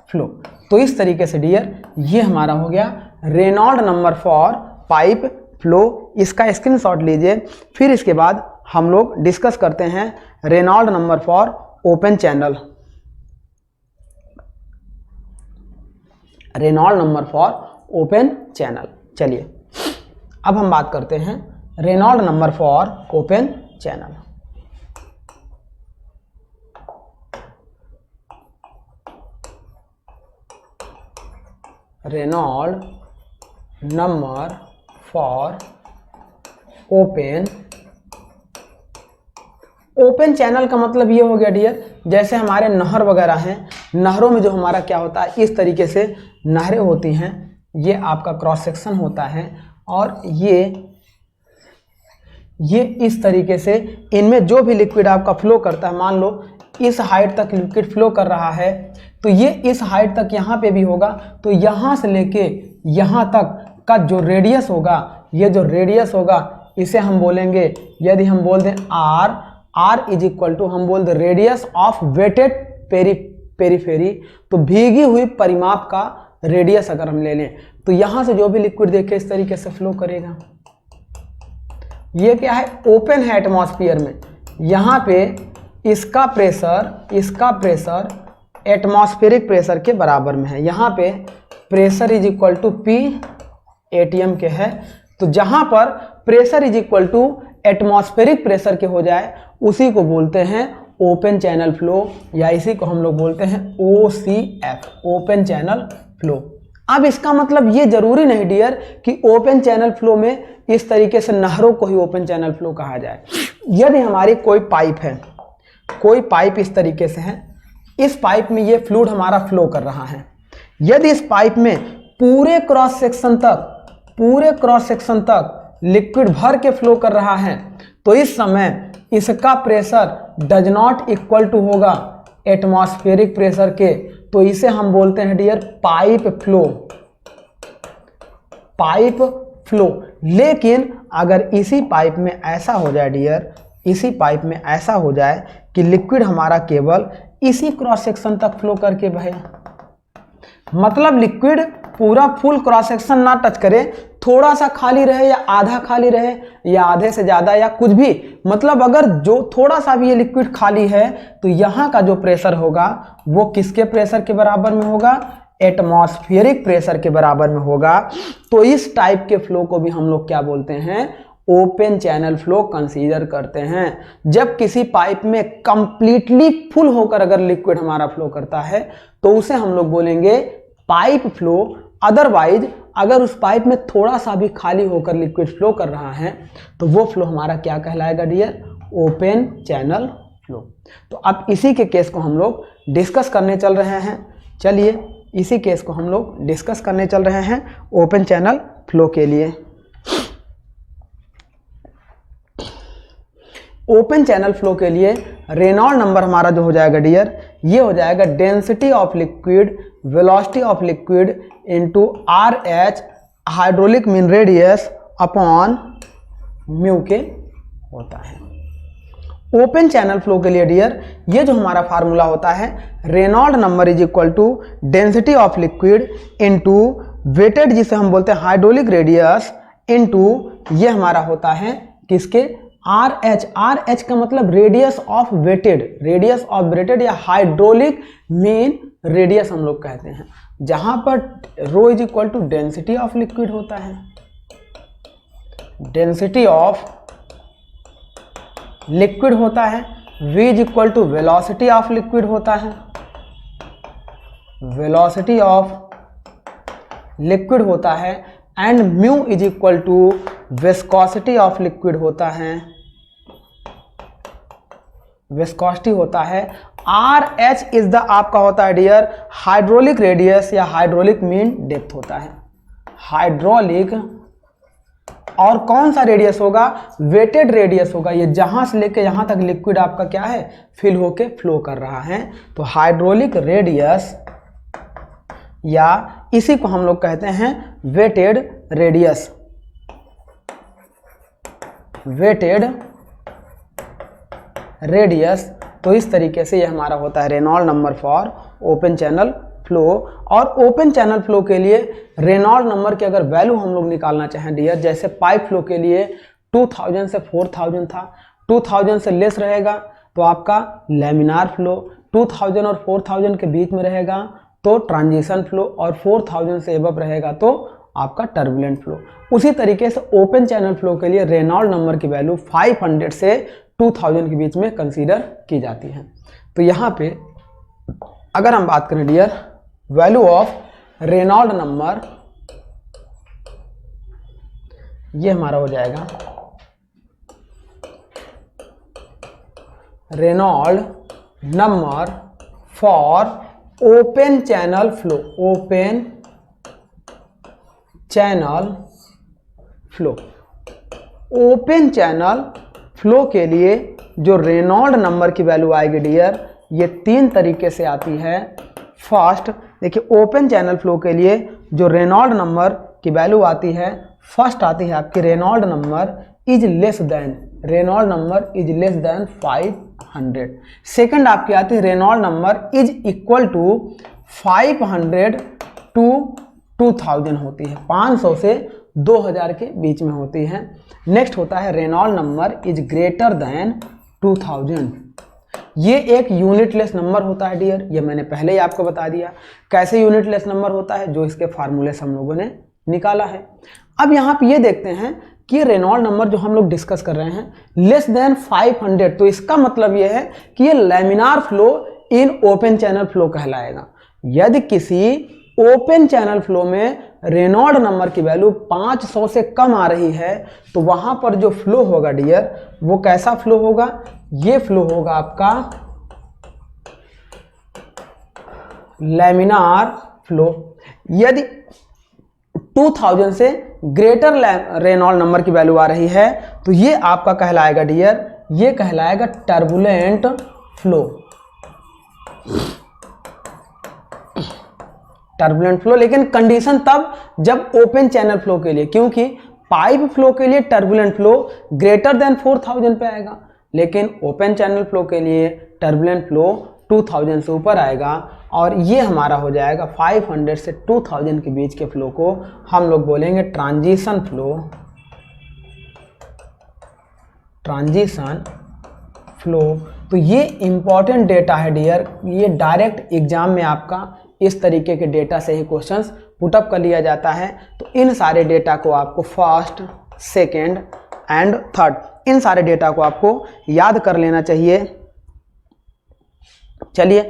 फ्लो। तो इस तरीके से डियर ये हमारा हो गया Reynold number for pipe flow, इसका स्क्रीनशॉट लीजिए। फिर इसके बाद हम लोग डिस्कस करते हैं Reynold number for open channel. Reynold number for open channel. चलिए अब हम बात करते हैं Reynold number for open channel. Reynold number for open channel का मतलब ये हो गया डियर, जैसे हमारे नहर वगैरह हैं, नहरों में जो हमारा क्या होता है, इस तरीके से नहरें होती हैं, ये आपका क्रॉस सेक्शन होता है और ये इस तरीके से इनमें जो भी लिक्विड आपका फ्लो करता है, मान लो इस हाइट तक लिक्विड फ्लो कर रहा है तो ये इस हाइट तक यहाँ पे भी होगा, तो यहाँ से लेके यहाँ तक का जो रेडियस होगा, ये जो रेडियस होगा इसे हम बोलेंगे, यदि हम बोल दें r इज इक्वल टू हम बोल दें रेडियस ऑफ वेटेड पेरीफेरी, तो भीगी हुई परिमाप का रेडियस अगर हम ले लें तो यहाँ से जो भी लिक्विड देखे इस तरीके से फ्लो करेगा। ये क्या है, ओपन है एटमॉस्फेयर में, यहाँ पे इसका प्रेशर एटमॉस्फेरिक प्रेशर के बराबर में है, यहाँ पे pressure is equal to P ATM के है, तो जहाँ पर pressure is equal to atmospheric pressure के हो जाए उसी को बोलते हैं ओपन चैनल फ्लो, या इसी को हम लोग बोलते हैं OCF, ओपन चैनल फ्लो। अब इसका मतलब ये जरूरी नहीं डियर कि ओपन चैनल फ्लो में इस तरीके से नहरों को ही ओपन चैनल फ्लो कहा जाए। यदि हमारी कोई पाइप है, कोई पाइप इस तरीके से है, इस पाइप में ये फ्लूइड हमारा फ्लो कर रहा है, यदि इस पाइप में पूरे क्रॉस सेक्शन तक लिक्विड भर के फ्लो कर रहा है तो इस समय इसका pressure does not equal to होगा एटमॉस्फेरिक प्रेशर के, तो इसे हम बोलते हैं डियर पाइप फ्लो। लेकिन अगर इसी पाइप में ऐसा हो जाए डियर, इसी पाइप में ऐसा हो जाए कि लिक्विड हमारा केवल इसी क्रॉस सेक्शन तक फ्लो करके बहे, मतलब लिक्विड पूरा फुल क्रॉस सेक्शन ना टच करे, थोड़ा सा खाली रहे या आधा खाली रहे या आधे से ज़्यादा या कुछ भी, मतलब अगर जो थोड़ा सा भी ये लिक्विड खाली है तो यहाँ का जो प्रेशर होगा वो किसके प्रेशर के बराबर में होगा, एटमॉस्फेरिक प्रेशर के बराबर में होगा। तो इस टाइप के फ्लो को भी हम लोग क्या बोलते हैं, ओपन चैनल फ्लो कंसीडर करते हैं। जब किसी पाइप में कंप्लीटली फुल होकर अगर लिक्विड हमारा फ्लो करता है तो उसे हम लोग बोलेंगे पाइप फ्लो। अदरवाइज अगर उस पाइप में थोड़ा सा भी खाली होकर लिक्विड फ्लो कर रहा है तो वो फ्लो हमारा क्या कहलाएगा डियर, ओपन चैनल फ्लो। तो अब इसी के केस को हम लोग डिस्कस करने चल रहे हैं। चलिए इसी केस को हम लोग डिस्कस करने चल रहे हैं ओपन चैनल फ्लो के लिए। ओपन चैनल फ्लो के लिए रेनॉल्ड नंबर हमारा जो हो जाएगा डियर, ये हो जाएगा density of liquid, velocity of liquid into RH hydraulic mean radius upon mu के होता है। ओपन चैनल फ्लो के लिए डियर ये जो हमारा फार्मूला होता है, Reynold number is equal to density of liquid into weighted, जिसे हम बोलते हैं हाइड्रोलिक रेडियस, इनटू ये हमारा होता है किसके, RH का मतलब रेडियस ऑफ वेटेड या हाइड्रोलिक मीन रेडियस हम लोग कहते हैं, जहां पर rho is equal to density of liquid होता है, डेंसिटी ऑफ लिक्विड होता है, v is equal to velocity of liquid होता है, वेलोसिटी ऑफ लिक्विड होता है, and mu is equal to viscosity of liquid होता है, विस्कोसिटी होता है। RH इज द आपका होता है डियर हाइड्रोलिक रेडियस या हाइड्रोलिक मीन डेप्थ होता है, हाइड्रोलिक। और कौन सा रेडियस होगा, वेटेड रेडियस होगा, ये जहां से लेके यहां तक लिक्विड आपका क्या है, फिल होके फ्लो कर रहा है। तो हाइड्रोलिक रेडियस या इसी को हम लोग कहते हैं वेटेड रेडियस, वेटेड रेडियस। तो इस तरीके से ये हमारा होता है Reynold number for open channel flow और ओपन चैनल फ्लो के लिए रेनॉल्ड नंबर की अगर वैल्यू हम लोग निकालना चाहें डियर, जैसे पाइप फ्लो के लिए 2000 से 4000 था, 2000 से लेस रहेगा तो आपका लैमिनार फ्लो, 2000 और 4000 के बीच में रहेगा तो ट्रांजिशन फ्लो, और 4000 से एबव रहेगा तो आपका टर्बुलेंट फ्लो। उसी तरीके से ओपन चैनल फ्लो के लिए रेनॉल्ड नंबर की वैल्यू 500 से 2000 के बीच में कंसीडर की जाती है। तो यहाँ पे अगर हम बात करें dear value of Reynold number, ये हमारा हो जाएगा Reynold number for open channel flow, open channel flow. Open channel flow के लिए जो रेनॉल्ड नंबर की वैल्यू आएगी डियर, ये 3 तरीके से आती है। फर्स्ट देखिए, ओपन चैनल फ्लो के लिए जो रेनॉल्ड नंबर की वैल्यू आती है, फर्स्ट आती है आपकी Reynold number is less than, Reynold number is less than 500। Second आपकी आती है Reynold number is equal to 500 to 2000 होती है, 500 से 2000 के बीच में होती है। नेक्स्ट होता है Reynold number is greater than 2000। ये एक यूनिटलेस नंबर होता है डियर, ये मैंने पहले ही आपको बता दिया कैसे यूनिटलेस नंबर होता है, जो इसके फार्मूले से हम लोगों ने निकाला है। अब यहाँ पे ये देखते हैं कि रेनॉल्ड नंबर जो हम लोग डिस्कस कर रहे हैं लेस देन 500, तो इसका मतलब ये है कि ये laminar flow in open channel flow कहलाएगा। यदि किसी ओपन चैनल फ्लो में रेनॉल्ड नंबर की वैल्यू 500 से कम आ रही है तो वहां पर जो फ्लो होगा डियर वो कैसा फ्लो होगा, ये फ्लो होगा आपका लैमिनार फ्लो। यदि 2000 से ग्रेटर रेनॉल्ड नंबर की वैल्यू आ रही है तो ये आपका कहलाएगा डियर, ये कहलाएगा टर्बुलेंट फ्लो, टर्बुलेंट फ्लो। लेकिन कंडीशन तब जब ओपन चैनल फ्लो के लिए, क्योंकि पाइप फ्लो के लिए टर्बुलेंट फ्लो ग्रेटर देन 4000 पे आएगा, लेकिन ओपन चैनल फ्लो के लिए टर्बुलेंट फ्लो 2000 से ऊपर आएगा, और ये हमारा हो जाएगा 500 से 2000 के बीच के फ्लो को हम लोग बोलेंगे ट्रांजिशन फ्लो, ट्रांजिशन फ्लो। तो ये इंपॉर्टेंट डेटा है डियर, ये डायरेक्ट एग्जाम में आपका इस तरीके के डेटा से ही क्वेश्चंस पुटअप कर लिया जाता है। तो इन सारे डेटा को आपको फर्स्ट, सेकेंड एंड थर्ड, इन सारे डेटा को आपको याद कर लेना चाहिए। चलिए,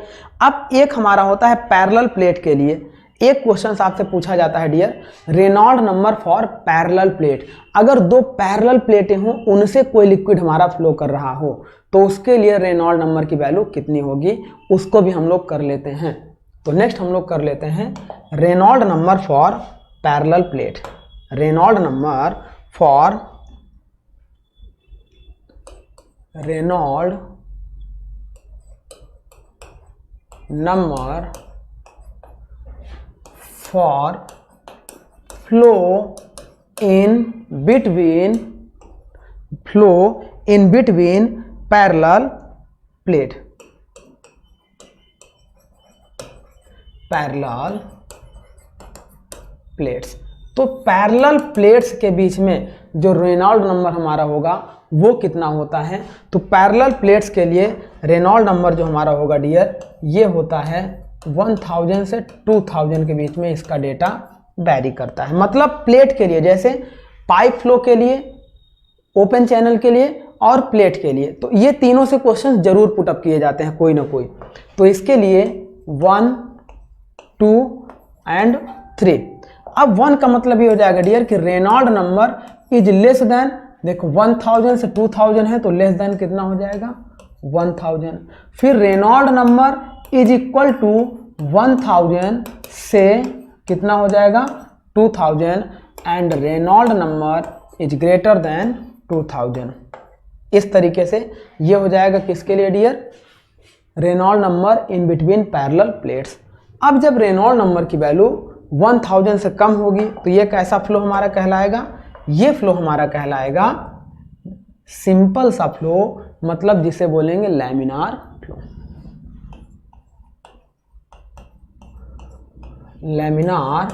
अब एक हमारा होता है पैरेलल प्लेट के लिए, एक क्वेश्चन आपसे पूछा जाता है dear Reynold number for parallel plate. अगर 2 पैरेलल प्लेटें हों, उनसे कोई लिक्विड हमारा फ्लो कर रहा हो तो उसके लिए रेनॉल्ड नंबर की वैल्यू कितनी होगी, उसको भी हम लोग कर लेते हैं। तो नेक्स्ट हम लोग कर लेते हैं Reynold number for parallel plate, Reynold number for Reynold number for flow in between parallel plate, parallel plates. तो पैरेलल प्लेट्स के बीच में जो रेनॉल्ड नंबर हमारा होगा वो कितना होता है, तो पैरेलल प्लेट्स के लिए रेनॉल्ड नंबर जो हमारा होगा डियर, ये होता है 1000 से 2000 के बीच में इसका डेटा वैरी करता है। मतलब प्लेट के लिए, जैसे पाइप फ्लो के लिए, ओपन चैनल के लिए और प्लेट के लिए, तो ये तीनों से क्वेश्चन जरूर पुटअप किए जाते हैं कोई ना कोई। तो इसके लिए 1, 2 एंड 3। अब 1 का मतलब ये हो जाएगा डियर कि Reynold number is less than, देखो 1000 से 2000 है तो लेस देन कितना हो जाएगा 1000। फिर Reynold number is equal to 1000 से कितना हो जाएगा 2000, and Reynold number is greater than 2000। इस तरीके से ये हो जाएगा किसके लिए dear, Reynold number in between parallel plates. अब जब रेनॉल्ड नंबर की वैल्यू 1000 से कम होगी तो ये कैसा फ्लो हमारा कहलाएगा, ये फ्लो हमारा कहलाएगा सिंपल सा फ्लो, मतलब जिसे बोलेंगे लैमिनार फ्लो। लैमिनार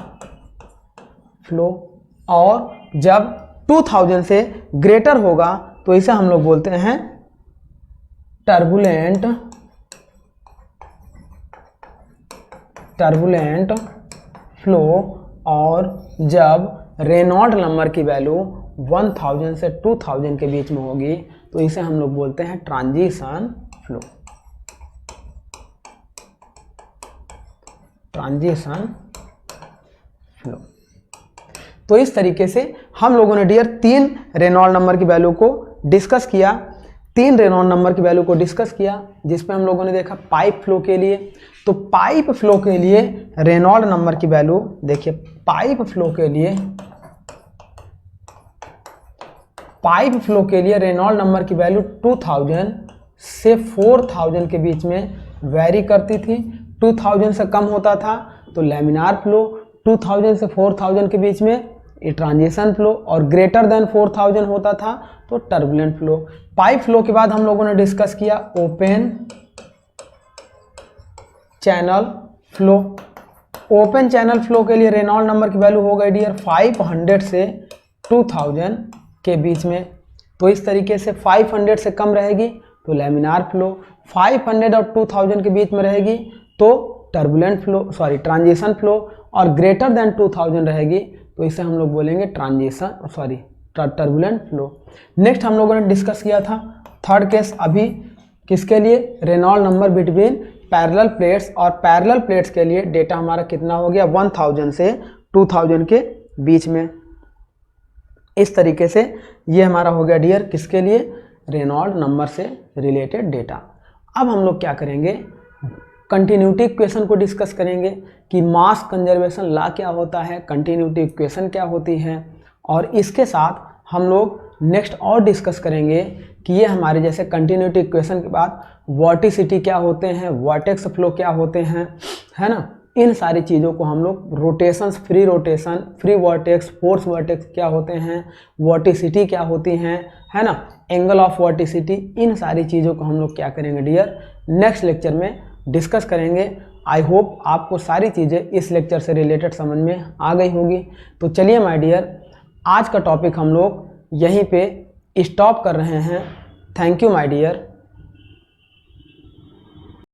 फ्लो, और जब 2000 से ग्रेटर होगा तो इसे हम लोग बोलते हैं टर्बुलेंट फ्लो, और जब रेनॉल्ड नंबर की वैल्यू 1000 से 2000 के बीच में होगी तो इसे हम लोग बोलते हैं ट्रांजिशन फ्लो। तो इस तरीके से हम लोगों ने डियर 3 रेनॉल्ड नंबर की वैल्यू को डिस्कस किया, 3 रेनॉल्ड नंबर की वैल्यू को डिस्कस किया, जिसमें हम लोगों ने देखा पाइप फ्लो के लिए। तो पाइप फ्लो के लिए रेनॉल्ड नंबर की वैल्यू देखिए, पाइप फ्लो के लिए रेनॉल्ड नंबर की वैल्यू 2000 से 4000 के बीच में वेरी करती थी। 2000 से कम होता था तो लैमिनार फ्लो, 2000 से 4000 के बीच में ये ट्रांजिशन फ्लो, और ग्रेटर देन 4000 होता था तो टर्बुलेंट फ्लो। पाइप फ्लो के बाद हम लोगों ने डिस्कस किया open channel flow. Open channel flow के लिए रेनॉल्ड नंबर की वैल्यू हो गई डियर 500 से 2000 के बीच में। तो इस तरीके से 500 से कम रहेगी तो लैमिनार फ्लो, 500 और 2000 के बीच में रहेगी तो ट्रांजिशन फ्लो, और ग्रेटर देन 2000 रहेगी तो इसे हम लोग बोलेंगे टर्बुलेंट फ्लो। नेक्स्ट हम लोगों ने डिस्कस किया था थर्ड केस, अभी किसके लिए, Reynold number between parallel plates, और पैरेलल प्लेट्स के लिए डेटा हमारा कितना हो गया 1000 से 2000 के बीच में। इस तरीके से ये हमारा हो गया डियर किसके लिए, रेनॉल्ड नंबर से रिलेटेड डेटा। अब हम लोग क्या करेंगे, कंटिन्यूटी इक्वेशन को डिस्कस करेंगे कि मास कंजर्वेशन लॉ क्या होता है, कंटिन्यूटी इक्वेशन क्या होती है, और इसके साथ हम लोग नेक्स्ट और डिस्कस करेंगे कि ये हमारे जैसे कंटिन्यूटी इक्वेशन के बाद वॉर्टिसिटी क्या होते हैं, वॉर्टेक्स फ्लो क्या होते हैं, है ना। इन सारी चीज़ों को हम लोग rotations, free rotation, free vortex, force vortex क्या होते हैं, वॉर्टिसिटी क्या होती हैं, है ना, एंगल ऑफ वॉर्टिसिटी, इन सारी चीज़ों को हम लोग क्या करेंगे डियर नेक्स्ट लेक्चर में डिस्कस करेंगे। आई होप आपको सारी चीज़ें इस लेक्चर से रिलेटेड समझ में आ गई होगी। तो चलिए माय डियर, आज का टॉपिक हम लोग यहीं पे स्टॉप कर रहे हैं। Thank you my dear.